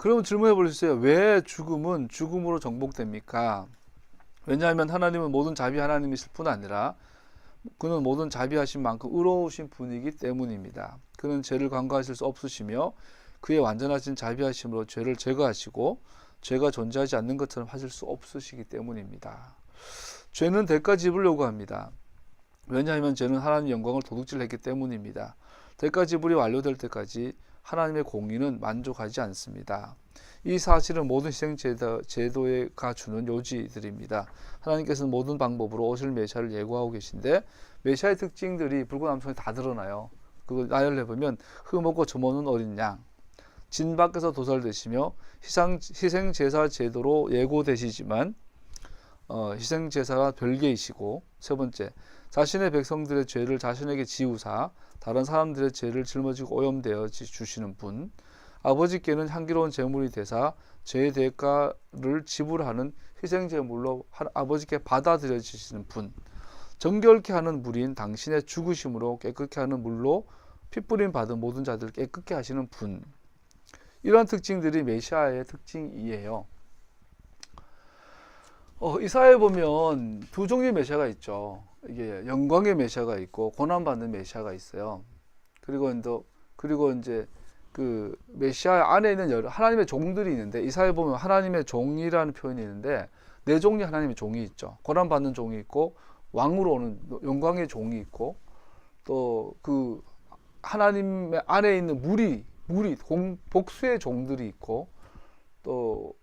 그러면 질문해 보세요. 왜 죽음은 죽음으로 정복됩니까? 왜냐하면 하나님은 모든 자비 하나님이실 뿐 아니라 그는 모든 자비하신 만큼 의로우신 분이기 때문입니다. 그는 죄를 간과하실 수 없으시며 그의 완전하신 자비하심으로 죄를 제거하시고 죄가 존재하지 않는 것처럼 하실 수 없으시기 때문입니다. 죄는 대가 지불을 요구합니다. 왜냐하면 죄는 하나님의 영광을 도둑질했기 때문입니다. 대가 지불이 완료될 때까지 하나님의 공의는 만족하지 않습니다. 이 사실은 모든 희생 제도가 주는 요지들입니다. 하나님께서는 모든 방법으로 오실 메시아를 예고하고 계신데 메시아의 특징들이 붉은 암송에 다 드러나요. 그걸 나열해 보면 흙 먹고 젖먹는 어린 양, 진 밖에서 도살되시며 희생 제사 제도로 예고되시지만 희생 제사가 별개이시고, 세 번째 자신의 백성들의 죄를 자신에게 지우사 다른 사람들의 죄를 짊어지고 오염되어 주시는 분, 아버지께는 향기로운 제물이 되사 죄의 대가를 지불하는 희생 제물로 아버지께 받아들여지시는 분, 정결케 하는 물인 당신의 죽으심으로 깨끗게 하는 물로 핏부림 받은 모든 자들을 깨끗게 하시는 분. 이러한 특징들이 메시아의 특징이에요. 이사야에 보면 두 종류의 메시아가 있죠. 이게 영광의 메시아가 있고 고난받는 메시아가 있어요. 그리고 이제 그 메시아 안에 있는 하나님의 종들이 있는데, 이사야에 보면 하나님의 종이라는 표현이 있는데 네 종류의 하나님의 종이 있죠. 고난받는 종이 있고 왕으로 오는 영광의 종이 있고 또 그 하나님 안에 있는 복수의 종들이 있고 또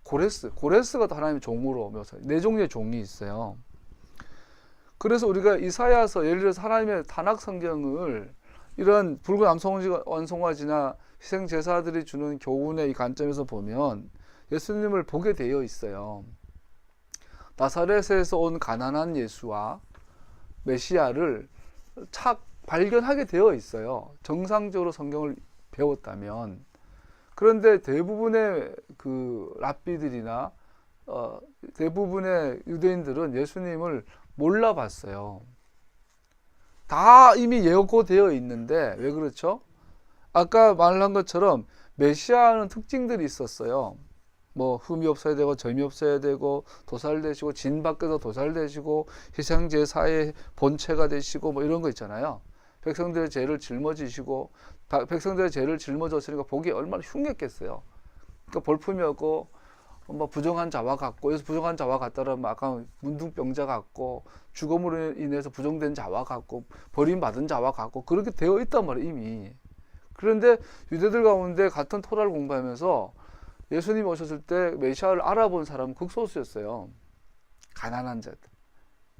고레스가 또 하나님의 종으로 묘사, 네 종류의 종이 있어요. 그래서 우리가 이사야서 예를 들어서 하나님의 단학 성경을 이런 붉은 암송아지나 희생 제사들이 주는 교훈의 이 관점에서 보면 예수님을 보게 되어 있어요. 나사렛에서 온 가난한 예수와 메시아를 착 발견하게 되어 있어요. 정상적으로 성경을 배웠다면. 그런데 대부분의 그 랍비들이나 대부분의 유대인들은 예수님을 몰라봤어요. 다 이미 예고되어 있는데 왜 그렇죠? 아까 말한 것처럼 메시아는 특징들이 있었어요. 뭐 흠이 없어야 되고 점이 없어야 되고 도살되시고 진 밖에서 도살되시고 희생제사의 본체가 되시고 뭐 이런 거 있잖아요. 백성들의 죄를 짊어지시고 백성들의 죄를 짊어졌으니까 보기 얼마나 흉했겠어요. 그러니까 볼품이었고 뭐 부정한 자와 같고, 여기서 부정한 자와 같다라면 아까 문둥병자 같고 죽음으로 인해서 부정된 자와 같고 버림받은 자와 같고 그렇게 되어 있단 말이에요 이미. 그런데 유대들 가운데 같은 토라를 공부하면서 예수님이 오셨을 때 메시아를 알아본 사람은 극소수였어요. 가난한 자들,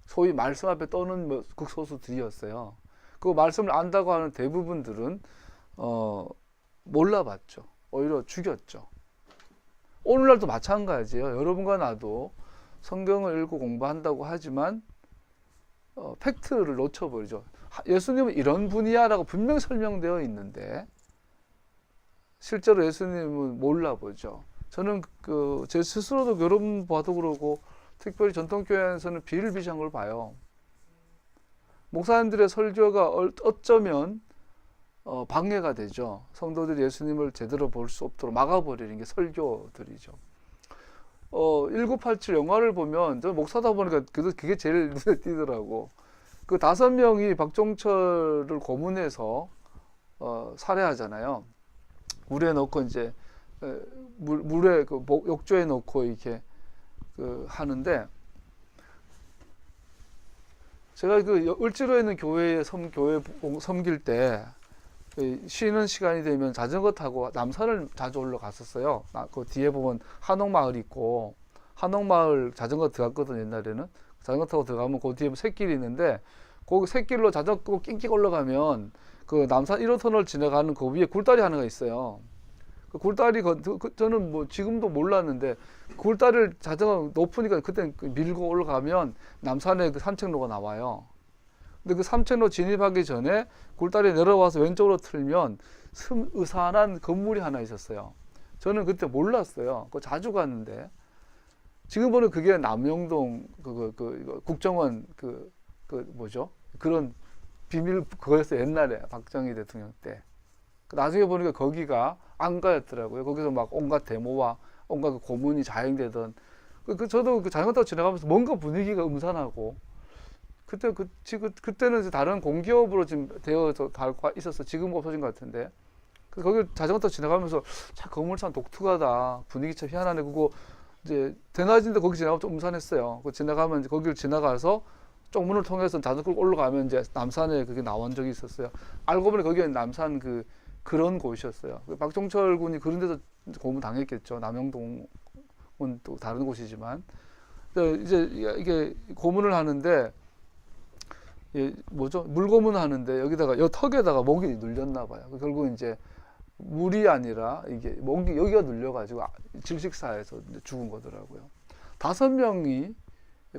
소위 말씀 앞에 떠는 극소수들이었어요. 그 말씀을 안다고 하는 대부분들은 몰라봤죠. 오히려 죽였죠. 오늘날도 마찬가지예요. 여러분과 나도 성경을 읽고 공부한다고 하지만 팩트를 놓쳐버리죠. 예수님은 이런 분이야라고 분명 설명되어 있는데 실제로 예수님은 몰라보죠. 저는 제 스스로도 여러분 봐도 그러고 특별히 전통교회에서는 비일비재한 걸 봐요. 목사님들의 설교가 어쩌면 방해가 되죠. 성도들이 예수님을 제대로 볼 수 없도록 막아버리는 게 설교들이죠. 1987 영화를 보면 저 목사다 보니까 그게 제일 눈에 띄더라고. 그 5명이 박종철을 고문해서 살해하잖아요. 물에 넣고 이제 물에 그 욕조에 넣고 이렇게 하는데 제가 그 을지로에 있는 교회 섬길 때 쉬는 시간이 되면 자전거 타고 남산을 자주 올라갔었어요. 그 뒤에 보면 한옥마을 있고 한옥마을 자전거 들어갔거든 옛날에는. 자전거 타고 들어가면 그 뒤에 샛길이 있는데 그 샛길로 자전거 낑낑 올라가면 그 남산 1호 터널 지나가는 그 위에 굴다리 하나가 있어요. 그 굴다리 저는 뭐 지금도 몰랐는데 굴다리를 자전거 높으니까 그때 밀고 올라가면 남산에 그 산책로가 나와요. 근데 그 산책로 진입하기 전에 굴다리 내려와서 왼쪽으로 틀면 으산한 건물이 하나 있었어요. 저는 그때 몰랐어요. 그거 자주 갔는데 지금 보면 그게 남영동 국정원 뭐죠? 그런 비밀 그거였어요. 옛날에 박정희 대통령 때. 나중에 보니까 거기가 안가였더라고요. 거기서 막 온갖 데모와 온갖 그 고문이 자행되던 저도 그 자전거 타고 지나가면서 뭔가 분위기가 음산하고 그때는 이제 다른 공기업으로 지금 되어서 있었어. 지금 없어진 것 같은데. 거기 자전거 타고 지나가면서 참 건물 참 독특하다. 분위기 참 희한하네. 그거 이제 대낮인데 거기 지나가면 좀 음산했어요. 그 지나가면 이제 거기를 지나가서 쪽문을 통해서 자전거 끌고 올라가면 이제 남산에 그게 나온 적이 있었어요. 알고 보니 거기는 남산 그런 곳이었어요. 박종철 군이 그런 데서 고문 당했겠죠. 남영동은 또 다른 곳이지만. 이제 이게 고문을 하는데 뭐죠? 물고문 하는데 여기다가 턱에다가 목이 눌렸나 봐요. 결국 이제 물이 아니라 이게 목이 여기가 눌려가지고 질식사해서 죽은 거더라고요. 5명이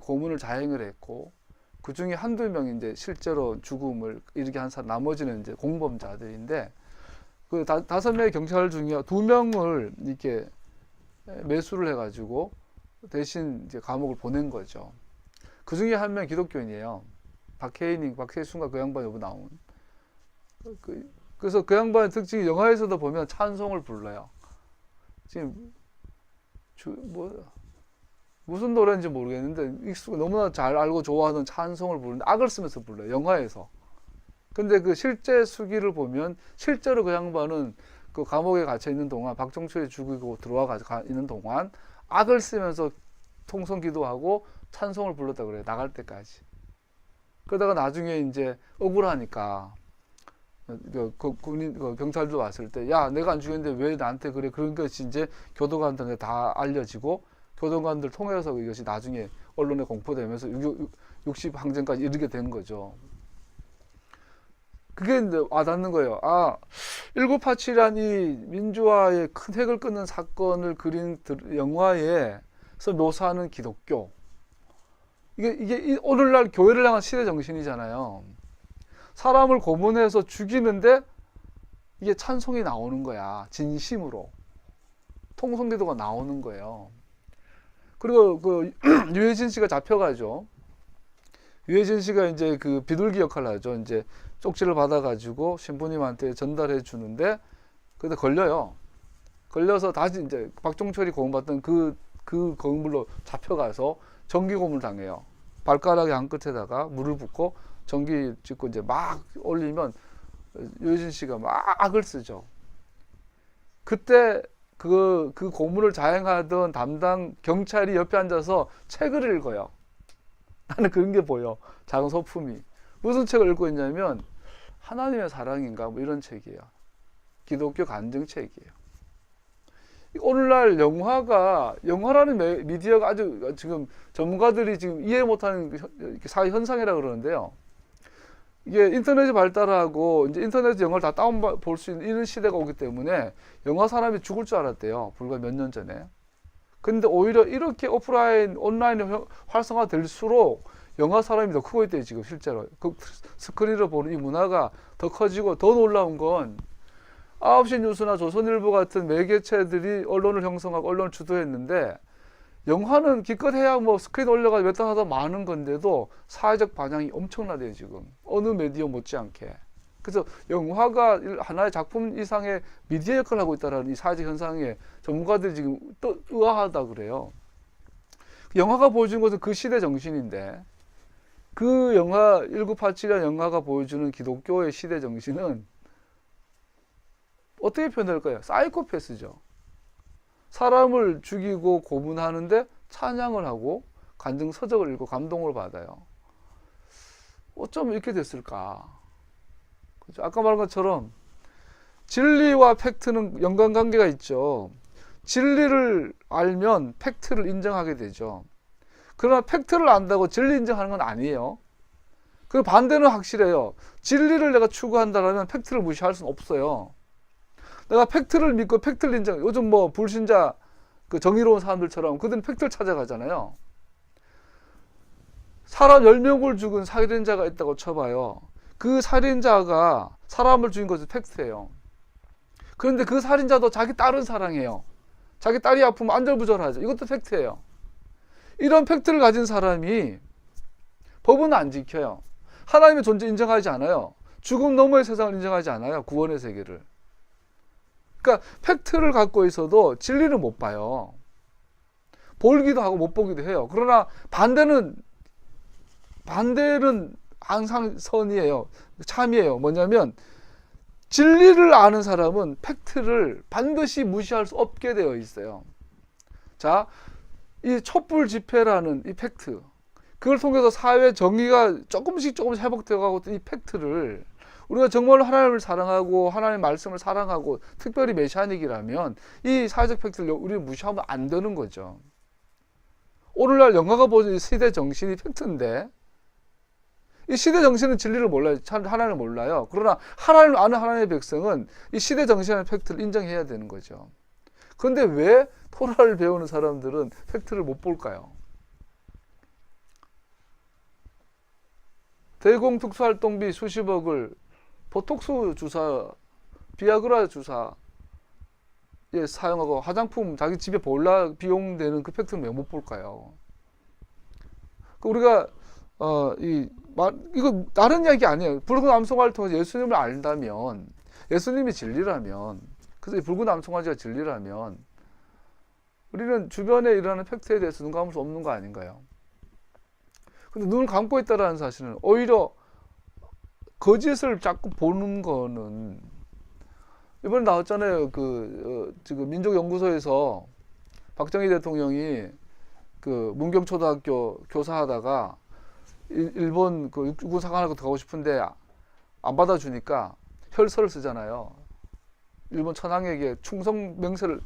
고문을 자행을 했고 그 중에 한두 명이 이제 실제로 죽음을 이르게 한 사람, 나머지는 이제 공범자들인데 그 5명의 경찰 중에 2명을 이렇게 매수를 해가지고 대신 이제 감옥을 보낸 거죠. 그 중에 한 명 기독교인이에요. 박혜순과 그 양반 여부 나온. 그래서 그 양반의 특징이 영화에서도 보면 찬송을 불러요. 지금 무슨 노래인지 모르겠는데 너무나 잘 알고 좋아하는 찬송을 부르는데 악을 쓰면서 불러요. 영화에서. 근데 그 실제 수기를 보면 실제로 그 양반은 그 감옥에 갇혀 있는 동안 박종철이 죽이고 들어와 있는 동안 악을 쓰면서 통성 기도하고 찬송을 불렀다 그래요. 나갈 때까지. 그러다가 나중에 이제 억울하니까 경찰도 왔을 때, 야, 내가 안 죽였는데 왜 나한테 그래? 그런 것이 이제 교도관들한테 다 알려지고 교도관들 통해서 이것이 나중에 언론에 공포되면서 60 항쟁까지 이르게 된 거죠. 그게 이제 와닿는 거예요. 1987이란 이 민주화의 큰 획을 끊는 사건을 그린 영화에서 묘사하는 기독교. 이게 오늘날 교회를 향한 시대 정신이잖아요. 사람을 고문해서 죽이는데 이게 찬송이 나오는 거야. 진심으로. 통성기도가 나오는 거예요. 그리고 유해진 씨가 잡혀가죠. 유해진 씨가 이제 그 비둘기 역할을 하죠. 이제 쪽지를 받아가지고 신부님한테 전달해 주는데, 근데 걸려요. 걸려서 다시 이제 박종철이 고문받던 그 건물로 잡혀가서 전기 고문을 당해요. 발가락의 한 끝에다가 물을 붓고 전기 찍고 이제 막 올리면 유해진 씨가 막 악을 쓰죠. 그때 그 고문을 자행하던 담당 경찰이 옆에 앉아서 책을 읽어요. 나는 그런 게 보여. 작은 소품이. 무슨 책을 읽고 있냐면 하나님의 사랑인가 뭐 이런 책이에요. 기독교 간증책이에요. 오늘날 영화라는 미디어가 아주 지금 전문가들이 지금 이해 못하는 사회 현상이라고 그러는데요. 이게 인터넷이 발달하고 이제 인터넷 영화를 다 다운 볼 수 있는 이런 시대가 오기 때문에 영화 사람이 죽을 줄 알았대요. 불과 몇 년 전에. 근데 오히려 이렇게 온라인이 활성화될수록 영화 사람이 더 크고 있대요, 지금 실제로. 그 스크린으로 보는 이 문화가 더 커지고 더 놀라운 건 9시 뉴스나 조선일보 같은 매개체들이 언론을 형성하고 언론을 주도했는데 영화는 기껏해야 뭐 스크린 올려가지고 몇 단 하다 많은 건데도 사회적 반향이 엄청나대요, 지금. 어느 미디어 못지않게. 그래서 영화가 하나의 작품 이상의 미디어 역할을 하고 있다는 이 사회적 현상에 전문가들이 지금 또 의아하다 그래요. 영화가 보여주는 것은 그 시대 정신인데 그 영화 1987년 영화가 보여주는 기독교의 시대 정신은 어떻게 표현할까요? 사이코패스죠. 사람을 죽이고 고문하는데 찬양을 하고 간증 서적을 읽고 감동을 받아요. 어쩜 이렇게 됐을까? 그렇죠? 아까 말한 것처럼 진리와 팩트는 연관관계가 있죠. 진리를 알면 팩트를 인정하게 되죠. 그러나 팩트를 안다고 진리 인정하는 건 아니에요. 그 반대는 확실해요. 진리를 내가 추구한다면 팩트를 무시할 수는 없어요. 내가 팩트를 믿고 팩트를 인정. 요즘 뭐 불신자 그 정의로운 사람들처럼 그들은 팩트를 찾아가잖아요. 사람 10명을 죽은 살인자가 있다고 쳐봐요. 그 살인자가 사람을 죽인 것은 팩트예요. 그런데 그 살인자도 자기 딸은 사랑해요. 자기 딸이 아프면 안절부절하죠. 이것도 팩트예요. 이런 팩트를 가진 사람이 법은 안 지켜요. 하나님의 존재 인정하지 않아요. 죽음 너머의 세상을 인정하지 않아요. 구원의 세계를. 그러니까 팩트를 갖고 있어도 진리를 못 봐요. 보기도 하고 못 보기도 해요. 그러나 반대는 항상 선이에요. 참이에요. 뭐냐면 진리를 아는 사람은 팩트를 반드시 무시할 수 없게 되어 있어요. 자, 이 촛불 집회라는 이 팩트, 그걸 통해서 사회 정의가 조금씩 회복되어 가고 있던 이 팩트를 우리가 정말로 하나님을 사랑하고 하나님의 말씀을 사랑하고 특별히 메시아닉이라면 이 사회적 팩트를 우리는 무시하면 안 되는 거죠. 오늘날 영화가 보여준 시대 정신이 팩트인데 이 시대 정신은 진리를 몰라요. 하나님을 몰라요. 그러나 하나님을 아는 하나님의 백성은 이 시대 정신의 팩트를 인정해야 되는 거죠. 그런데 왜 토라를 배우는 사람들은 팩트를 못 볼까요? 대공특수활동비 수십억을 보톡스 주사, 비아그라 주사에 사용하고 화장품 자기 집에 볼라 비용 되는 그 팩트는 왜 못 볼까요? 우리가 이거 다른 이야기 아니에요. 붉은 암송아지를 통해서 예수님을 안다면, 예수님이 진리라면, 그래서 붉은 암송아지가 진리라면 우리는 주변에 일어나는 팩트에 대해서 눈 감을 수 없는 거 아닌가요? 근데 눈을 감고 있다는 사실은 오히려 거짓을 자꾸 보는 거는, 이번에 나왔잖아요. 지금 민족연구소에서 박정희 대통령이 그 문경초등학교 교사하다가 일본 그 육군 사관학교 가고 싶은데 안 받아주니까 혈서를 쓰잖아요. 일본 천황에게 충성 명세를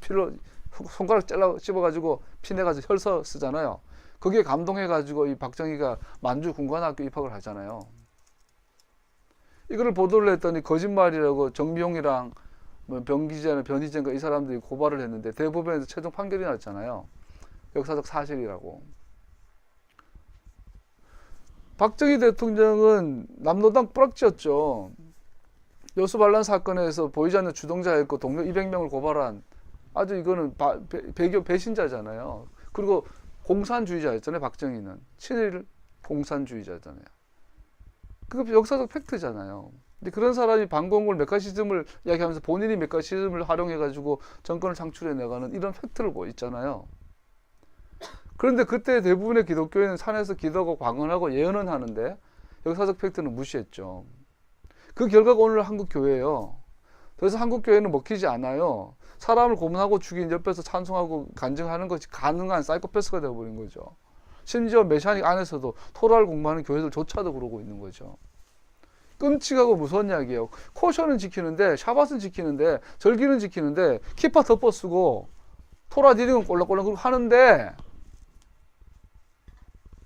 손가락 찝어가지고 피내가지고 혈서 쓰잖아요. 거기에 감동해가지고 이 박정희가 만주 군관학교 입학을 하잖아요. 이거를 보도를 했더니 거짓말이라고 정미용이랑 변희재인가 이 사람들이 고발을 했는데 대법원에서 최종 판결이 났잖아요. 역사적 사실이라고. 박정희 대통령은 남노당 뿌락지였죠. 여수 반란 사건에서 보이지 않는 주동자였고 동료 200명을 고발한 아주 이거는 배신자잖아요. 그리고 공산주의자였잖아요. 박정희는 친일 공산주의자잖아요. 그거 역사적 팩트잖아요. 근데 그런 사람이 반공을 메카시즘을 이야기하면서 본인이 메카시즘을 활용해가지고 정권을 창출해 나가는 이런 팩트를 있잖아요. 그런데 그때 대부분의 기독교인은 산에서 기도하고 방언하고 예언은 하는데 역사적 팩트는 무시했죠. 그 결과가 오늘 한국 교회예요. 그래서 한국 교회는 먹히지 않아요. 사람을 고문하고 죽인 옆에서 찬송하고 간증하는 것이 가능한 사이코패스가 되어버린 거죠. 심지어 메시아닉 안에서도 토라를 공부하는 교회들조차도 그러고 있는 거죠. 끔찍하고 무서운 이야기예요. 코션은 지키는데, 샤밧은 지키는데, 절기는 지키는데, 키파 덮어 쓰고 토라 리딩은 꼴랑꼴랑 하는데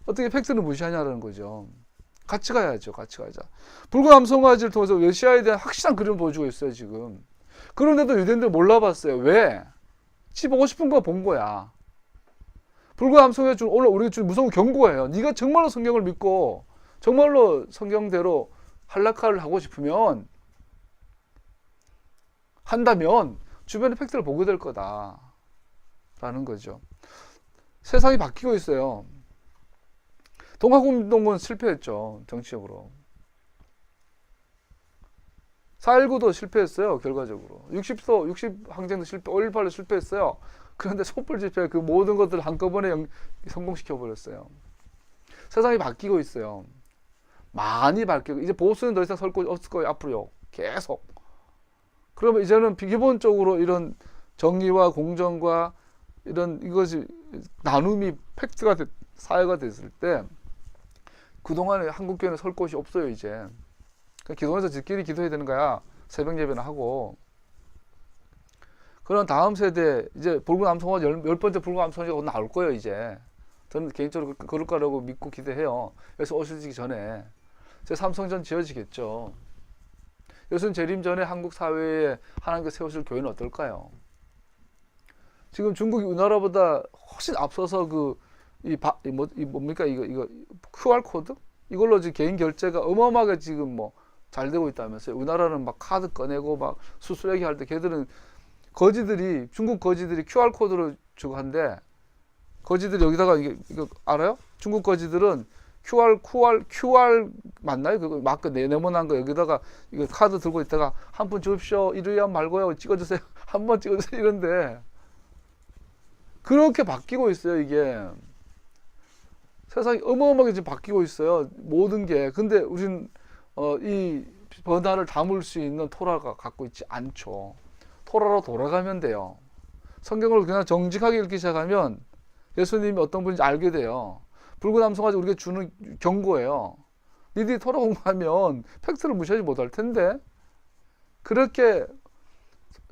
어떻게 팩트는 무시하냐라는 거죠. 같이 가야죠. 같이 가자. 붉은 암송아지를 통해서 메시아에 대한 확실한 그림을 보여주고 있어요, 지금. 그런데도 유대인들 몰라봤어요. 왜? 지 보고 싶은 거 본 거야. 붉은 암송아지 오늘 우리 주 무서운 경고예요. 네가 정말로 성경을 믿고 정말로 성경대로 할라카를 하고 싶으면 한다면 주변의 팩트를 보게 될 거다 라는 거죠. 세상이 바뀌고 있어요. 동학운동은 실패했죠. 정치적으로. 4.19도 실패했어요. 결과적으로. 60 항쟁도 실패, 5.18도 실패했어요. 그런데 촛불 집회 그 모든 것들을 한꺼번에 성공시켜버렸어요. 세상이 바뀌고 있어요. 많이 바뀌고 이제 보수는 더 이상 설 곳이 없을 거예요. 앞으로요. 계속. 그러면 이제는 기본적으로 이런 정의와 공정과 이런 이것이 나눔이 팩트가 사회가 됐을 때 그동안에 한국교회는 설 곳이 없어요. 이제 기도원에서 지끼리 기도해야 되는 거야. 새벽 예배나 하고. 그런 다음 세대 이제 붉은 암송아지 열 번째 붉은 암송아지가 나올 거예요. 이제 저는 개인적으로 그럴 거라고 믿고 기대해요. 그래서 오시기 전에 제 삼성전 지어지겠죠. 예수님 재림 전에 한국 사회에 하나님께서 세우실 교회는 어떨까요? 지금 중국이 우리나라보다 훨씬 앞서서 뭡니까 이거 QR 코드 이걸로 지금 개인 결제가 어마어마하게 지금 뭐 잘 되고 있다면서요. 우리나라는 막 카드 꺼내고 막 수수료기 할 때 걔들은 중국 거지들이 QR 코드로 주고 한데 거지들이 여기다가 이거 알아요? 중국 거지들은 QR 맞나요? 그거 마크 네모난 거 여기다가 이거 카드 들고 있다가 한 푼 주십시오. 이루야 말고요. 찍어주세요. 한 번 찍어주세요. 이런데 그렇게 바뀌고 있어요. 이게 세상이 어마어마하게 지금 바뀌고 있어요. 모든 게. 근데 우린 이 변화를 담을 수 있는 토라가 갖고 있지 않죠. 토라로 돌아가면 돼요. 성경을 그냥 정직하게 읽기 시작하면 예수님이 어떤 분인지 알게 돼요. 붉은 암송아지 우리가 주는 경고예요. 니들이 토라 공부하면 팩트를 무시하지 못할 텐데 그렇게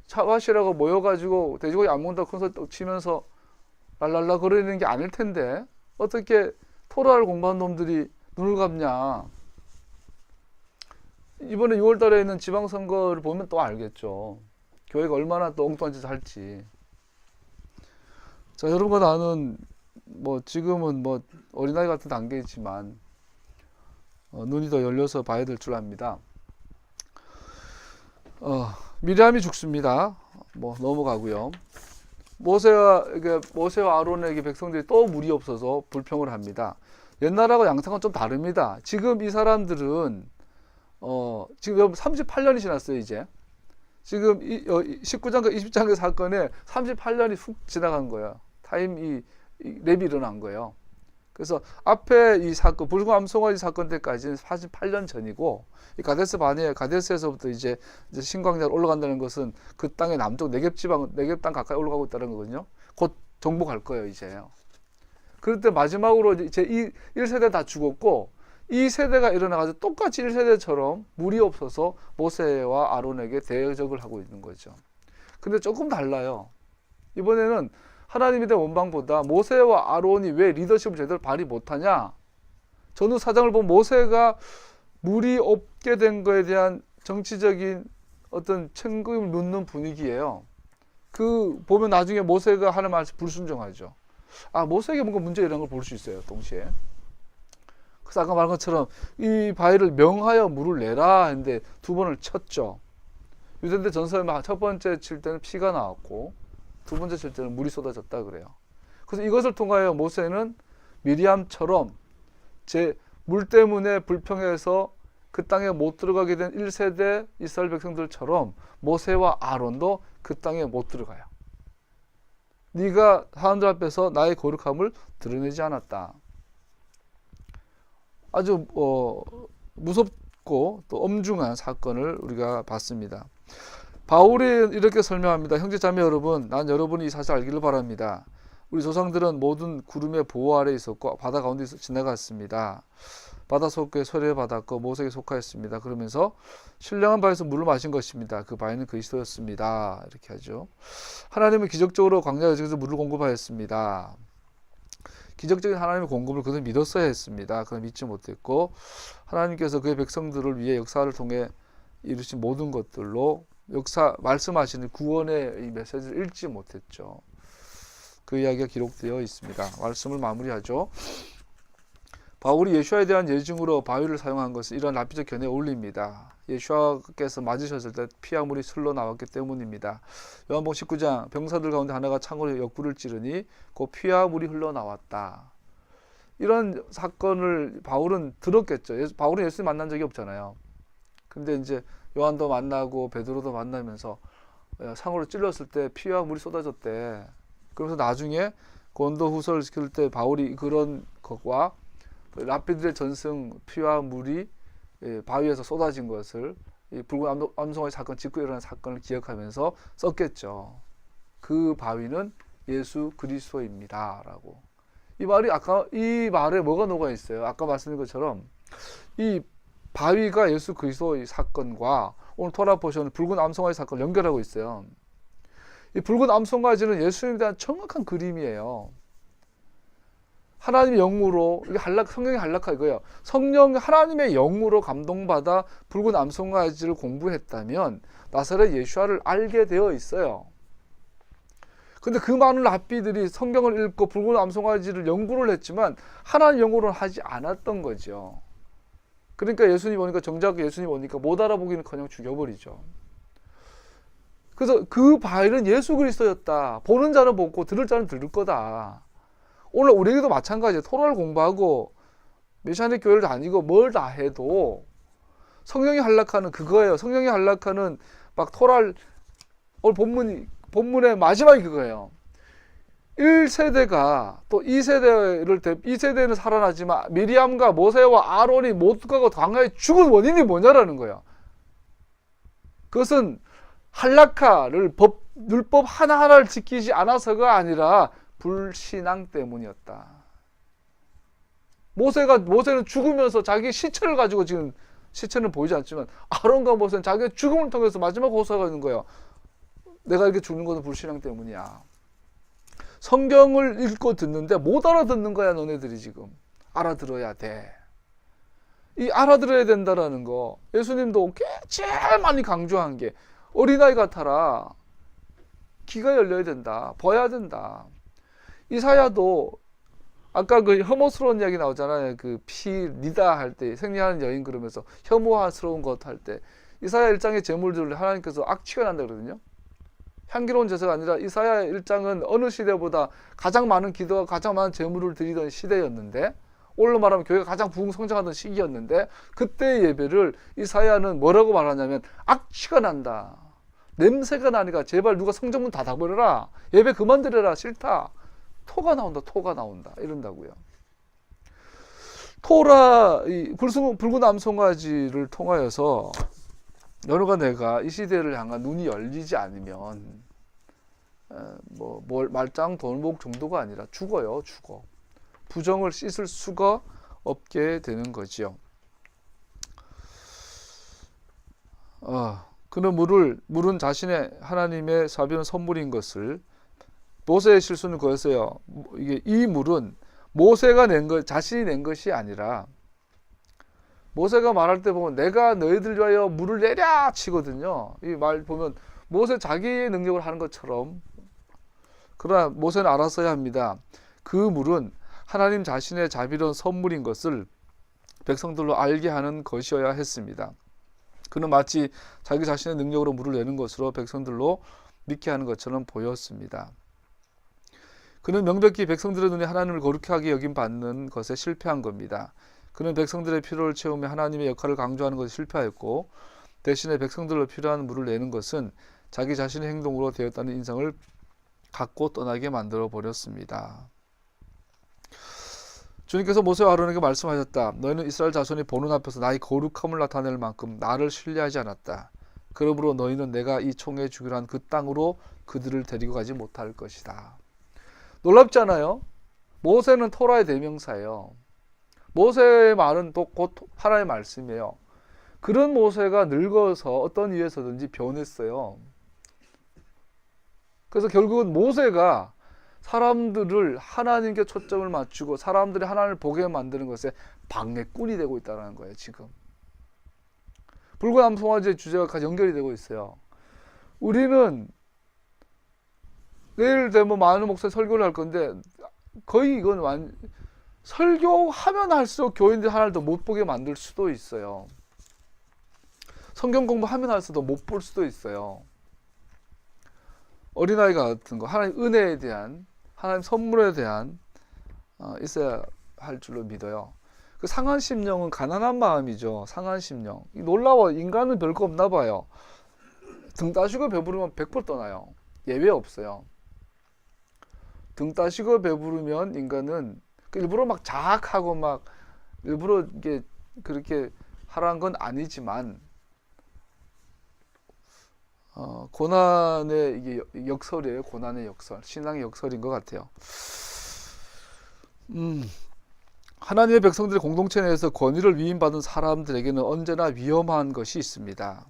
샤밧이라고 모여가지고 돼지고기 안 먹는다고 콘서트 치면서 랄랄라 거리는 게 아닐 텐데 어떻게 토라를 공부한 놈들이 눈을 감냐. 이번에 6월 달에 있는 지방선거를 보면 또 알겠죠. 교회가 얼마나 또 엉뚱한 짓을 할지. 자, 여러분과 나는 뭐 지금은 뭐 어린아이 같은 단계이지만 눈이 더 열려서 봐야 될 줄 압니다. 미리암이 죽습니다. 뭐 넘어가고요. 모세와 아론에게 백성들이 또 물이 없어서 불평을 합니다. 옛날하고 양상은 좀 다릅니다. 지금 이 사람들은 지금 38년이 지났어요. 이제 지금 19장과 20장의 사건에 38년이 훅 지나간 거예요. 타임이 랩이 일어난 거예요. 그래서 앞에 이 사건 붉은 암송아지 사건 때까지는 48년 전이고 이 가데스 바네아 가데스에서부터 이제 신광야로 올라간다는 것은 그 땅의 남쪽 네겝 지방 네겝 땅 가까이 올라가고 있다는 거거든요. 곧 정복할 거예요. 이제요. 그럴 때 마지막으로 이제 1세대 다 죽었고 이 세대가 일어나가지고 똑같이 1세대처럼 물이 없어서 모세와 아론에게 대적을 하고 있는 거죠. 근데 조금 달라요. 이번에는 하나님에 대한 원망보다 모세와 아론이 왜 리더십을 제대로 발휘 못하냐. 전후 사장을 보면 모세가 물이 없게 된 거에 대한 정치적인 어떤 책임을 묻는 분위기예요. 보면 나중에 모세가 하는 말씀 불순종하죠. 모세에게 뭔가 문제가 이런 걸 볼 수 있어요. 동시에. 그래서 아까 말한 것처럼 이 바위를 명하여 물을 내라 했는데 두 번을 쳤죠. 유대인들 전서에 첫 번째 칠 때는 피가 나왔고 두 번째 칠 때는 물이 쏟아졌다 그래요. 그래서 이것을 통하여 모세는 미리암처럼 물 때문에 불평해서 그 땅에 못 들어가게 된 1세대 이스라엘 백성들처럼 모세와 아론도 그 땅에 못 들어가요. 네가 사람들 앞에서 나의 거룩함을 드러내지 않았다. 아주 무섭고 또 엄중한 사건을 우리가 봤습니다. 바울이 이렇게 설명합니다. 형제 자매 여러분, 난 여러분이 이 사실 알기를 바랍니다. 우리 조상들은 모든 구름의 보호 아래 있었고 바다 가운데서 지나갔습니다. 바다 속에 소래받았고 모세에게 속하였습니다. 그러면서 신령한 바에서 물을 마신 것입니다. 그 바위는 그리스도였습니다. 이렇게 하죠. 하나님은 기적적으로 광야에서 물을 공급하였습니다. 기적적인 하나님의 공급을 그들은 믿었어야 했습니다. 그건 믿지 못했고 하나님께서 그의 백성들을 위해 역사를 통해 이루신 모든 것들로 말씀하시는 구원의 이 메시지를 읽지 못했죠. 그 이야기가 기록되어 있습니다. 말씀을 마무리하죠. 바울이 예수와에 대한 예증으로 바위를 사용한 것은 이러한 랍비적 견해에 어울립니다. 예수와께서 맞으셨을 때 피와 물이 슬러 나왔기 때문입니다. 요한복음 19장 병사들 가운데 하나가 창으로 옆구리를 찌르니 그 피와 물이 흘러나왔다. 이런 사건을 바울은 들었겠죠. 바울은 예수님 만난 적이 없잖아요. 근데 이제 요한도 만나고 베드로도 만나면서 상으로 찔렀을 때 피와 물이 쏟아졌대. 그래서 나중에 고린도후서를 시킬 때 바울이 그런 것과 랍비들의 전승 피와 물이 바위에서 쏟아진 것을 붉은 암송아지 사건 직후에 일어난 사건을 기억하면서 썼겠죠. 그 바위는 예수 그리스도입니다. 라고. 이 말에 뭐가 녹아 있어요? 아까 말씀드린 것처럼 이 바위가 예수 그리스도의 사건과 오늘 토라 포션은 붉은 암송아지 사건을 연결하고 있어요. 이 붉은 암송아지는 예수님에 대한 정확한 그림이에요. 하나님의 영으로, 성령의 한락하 이거예요. 하나님의 영으로 감동받아 붉은 암송아지를 공부했다면 나사렛 예수와를 알게 되어 있어요. 근데 그 많은 랍비들이 성경을 읽고 붉은 암송아지를 연구를 했지만 하나님 영으로는 하지 않았던 거죠. 그러니까 예수님 오니까 정작 예수님 오니까 못 알아보기는커녕 죽여버리죠. 그래서 그 바위는 예수 그리스도였다. 보는 자는 보고 들을 자는 들을 거다. 오늘 우리에게도 마찬가지예요. 토라를 공부하고 메시아닉 교회를 다니고 뭘 다 해도 성령이 한락하는 그거예요. 성령이 한락하는 막 토라를 오늘 본문의 마지막이 그거예요. 1세대가 또 2세대는 살아나지만 미리암과 모세와 아론이 모두가 광야에 죽은 원인이 뭐냐라는 거예요. 그것은 한락하를 율법 하나하나를 지키지 않아서가 아니라 불신앙 때문이었다. 모세는 죽으면서 자기 시체를 가지고 지금 시체는 보이지 않지만 아론과 모세는 자기의 죽음을 통해서 마지막 호소가 있는 거예요. 내가 이렇게 죽는 것은 불신앙 때문이야. 성경을 읽고 듣는데 못 알아듣는 거야. 너네들이 지금 알아들어야 돼. 이 알아들어야 된다라는 거 예수님도 제일 많이 강조한 게 어린아이 같아라. 귀가 열려야 된다. 봐야 된다. 이사야도 아까 그 혐오스러운 이야기 나오잖아요. 그 리다 할 때 생리하는 여인 그러면서 혐오스러운 것 할 때 이사야 1장의 제물들을 하나님께서 악취가 난다 그러거든요. 향기로운 제사가 아니라 이사야 1장은 어느 시대보다 가장 많은 기도와 가장 많은 제물을 드리던 시대였는데 오늘로 말하면 교회가 가장 부흥성장하던 시기였는데 그때의 예배를 이사야는 뭐라고 말하냐면 악취가 난다. 냄새가 나니까 제발 누가 성전문 닫아버려라. 예배 그만 드려라. 싫다. 토가 나온다 이런다고요. 이 붉은 암송아지를 통하여서 너가 내가 이 시대를 향한 눈이 열리지 않으면 말짱 돌목 정도가 아니라 죽어. 부정을 씻을 수가 없게 되는 거지요. 그는 물은 자신의 하나님의 사비는 선물인 것을 모세의 실수는 그거였어요. 이 물은 모세가 자신이 낸 것이 아니라 모세가 말할 때 보면 내가 너희들 위하여 물을 내랴 치거든요. 이 말 보면 모세 자기의 능력을 하는 것처럼 그러나 모세는 알았어야 합니다. 그 물은 하나님 자신의 자비로운 선물인 것을 백성들로 알게 하는 것이어야 했습니다. 그는 마치 자기 자신의 능력으로 물을 내는 것으로 백성들로 믿게 하는 것처럼 보였습니다. 그는 명백히 백성들의 눈에 하나님을 거룩하게 여김받는 것에 실패한 겁니다. 그는 백성들의 필요를 채우며 하나님의 역할을 강조하는 것에 실패하였고 대신에 백성들로 필요한 물을 내는 것은 자기 자신의 행동으로 되었다는 인상을 갖고 떠나게 만들어 버렸습니다. 주님께서 모세와 아론에게 말씀하셨다. 너희는 이스라엘 자손이 보는 앞에서 나의 거룩함을 나타낼 만큼 나를 신뢰하지 않았다. 그러므로 너희는 내가 이 총에 주기로 한 그 땅으로 그들을 데리고 가지 못할 것이다. 놀랍지 않아요? 모세는 토라의 대명사예요. 모세의 말은 또 곧 하나님의 말씀이에요. 그런 모세가 늙어서 어떤 이유에서든지 변했어요. 그래서 결국은 모세가 사람들을 하나님께 초점을 맞추고 사람들이 하나님을 보게 만드는 것에 방해꾼이 되고 있다는 거예요. 지금 붉은 암송아지의 주제가 같이 연결이 되고 있어요. 우리는 내일 되면 많은 목사님 설교를 할 건데 거의 이건 설교하면 할수록 교인들이 하나를 더 못 보게 만들 수도 있어요. 성경 공부하면 할수록 못 볼 수도 있어요. 어린아이가 같은 거, 하나님 은혜에 대한, 하나님 선물에 대한 있어야 할 줄로 믿어요. 그 상한 심령은 가난한 마음이죠. 상한 심령. 놀라워. 인간은 별거 없나 봐요. 등 따시고 배부르면 100% 떠나요. 예외 없어요. 등 따시고 배부르면 인간은 일부러 막 자학하고 막 일부러 이게 그렇게 하라는 건 아니지만 고난의 이게 역설이에요. 고난의 역설, 신앙의 역설인 것 같아요. 하나님의 백성들의 공동체 내에서 권위를 위임받은 사람들에게는 언제나 위험한 것이 있습니다.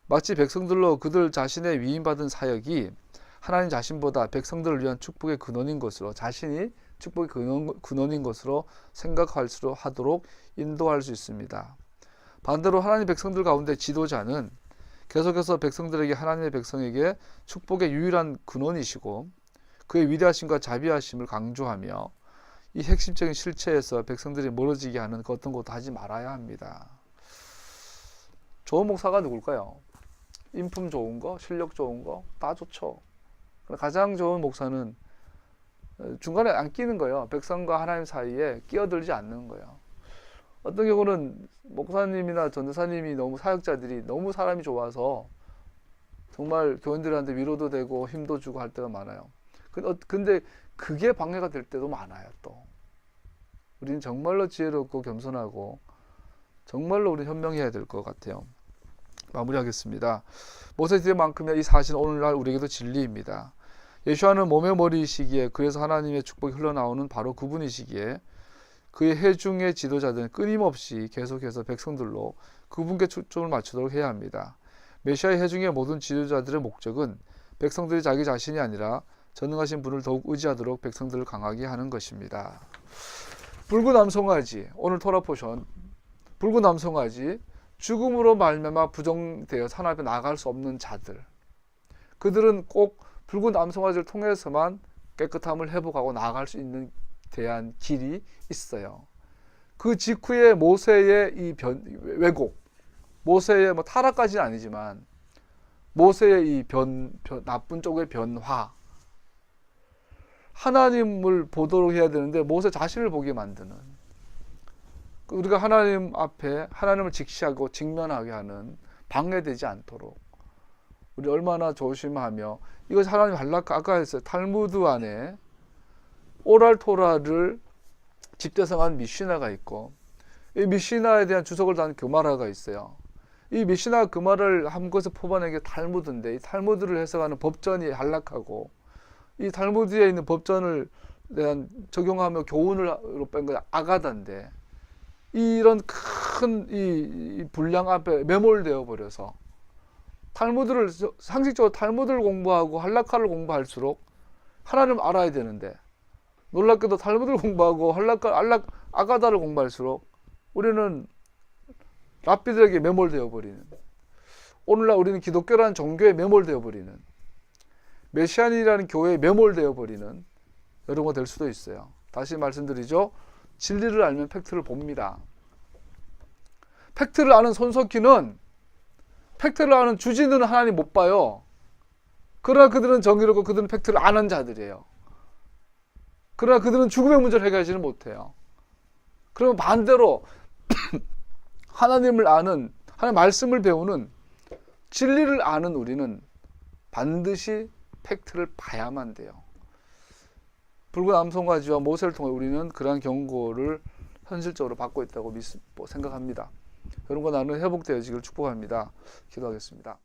마치 백성들로 그들 자신의 위임받은 사역이 하나님 자신보다 백성들을 위한 축복의 근원인 것으로, 자신이 축복의 근원인 것으로 생각할수록 하도록 인도할 수 있습니다. 반대로 하나님 백성들 가운데 지도자는 계속해서 백성들에게, 하나님의 백성에게 축복의 유일한 근원이시고 그의 위대하심과 자비하심을 강조하며 이 핵심적인 실체에서 백성들이 멀어지게 하는 그 어떤 것도 하지 말아야 합니다. 좋은 목사가 누굴까요? 인품 좋은 거, 실력 좋은 거 다 좋죠. 가장 좋은 목사는 중간에 안 끼는 거예요. 백성과 하나님 사이에 끼어들지 않는 거예요. 어떤 경우는 목사님이나 전도사님이 너무, 사역자들이 너무 사람이 좋아서 정말 교인들한테 위로도 되고 힘도 주고 할 때가 많아요. 근데 그게 방해가 될 때도 많아요. 또 우리는 정말로 지혜롭고 겸손하고 정말로 우리 현명해야 될 것 같아요. 마무리하겠습니다. 모세 뒤만큼의 이 사실은 오늘날 우리에게도 진리입니다. 예수와는 몸의 머리이시기에, 그래서 하나님의 축복이 흘러나오는 바로 그분이시기에 그의 회중의 지도자들은 끊임없이 계속해서 백성들로 그분께 초점을 맞추도록 해야 합니다. 메시아의 회중의 모든 지도자들의 목적은 백성들이 자기 자신이 아니라 전능하신 분을 더욱 의지하도록 백성들을 강하게 하는 것입니다. 붉은 암송아지, 오늘 토라 포션, 붉은 암송아지, 죽음으로 말미암아 부정되어 하나님 앞에 나아갈 수 없는 자들, 그들은 꼭 붉은 암송아지를 통해서만 깨끗함을 회복하고 나아갈 수 있는 대한 길이 있어요. 그 직후에 모세의 이 왜곡, 모세의 타락까지는 아니지만 모세의 이 나쁜 쪽의 변화, 하나님을 보도록 해야 되는데 모세 자신을 보게 만드는, 우리가 하나님 앞에 하나님을 직시하고 직면하게 하는, 방해되지 않도록 우리 얼마나 조심하며, 이것이 하나님 아까 했어요. 탈무드 안에 오랄 토라를 집대성한 미시나가 있고, 이 미시나에 대한 주석을 단 교마라가 있어요. 이 미시나 교마를 한 것에 포함한 게 탈무드인데, 이 탈무드를 해석하는 법전이 할락하고, 이 탈무드에 있는 법전을 대한 적용하며 교훈으로 뺀 건 아가다인데, 이런 큰 이 분량 앞에 매몰되어 버려서 탈무드를, 상식적으로 탈무드를 공부하고 할라카를 공부할수록 하나님을 알아야 되는데, 놀랍게도 탈무드를 공부하고 아가다를 공부할수록 우리는 랍비들에게 매몰되어 버리는, 오늘날 우리는 기독교라는 종교에 매몰되어 버리는, 메시안이라는 교회에 매몰되어 버리는 여러분가 될 수도 있어요. 다시 말씀드리죠. 진리를 알면 팩트를 봅니다. 팩트를 아는 손석희는, 팩트를 아는 주진우는 하나님 못 봐요. 그러나 그들은 정의롭고 그들은 팩트를 아는 자들이에요. 그러나 그들은 죽음의 문제를 해결하지는 못해요. 그러면 반대로 하나님을 아는, 하나님 말씀을 배우는, 진리를 아는 우리는 반드시 팩트를 봐야만 돼요. 붉은 암송아지와 모세를 통해 우리는 그러한 경고를 현실적으로 받고 있다고 생각합니다. 여러분과 나는 회복되어지기를 축복합니다. 기도하겠습니다.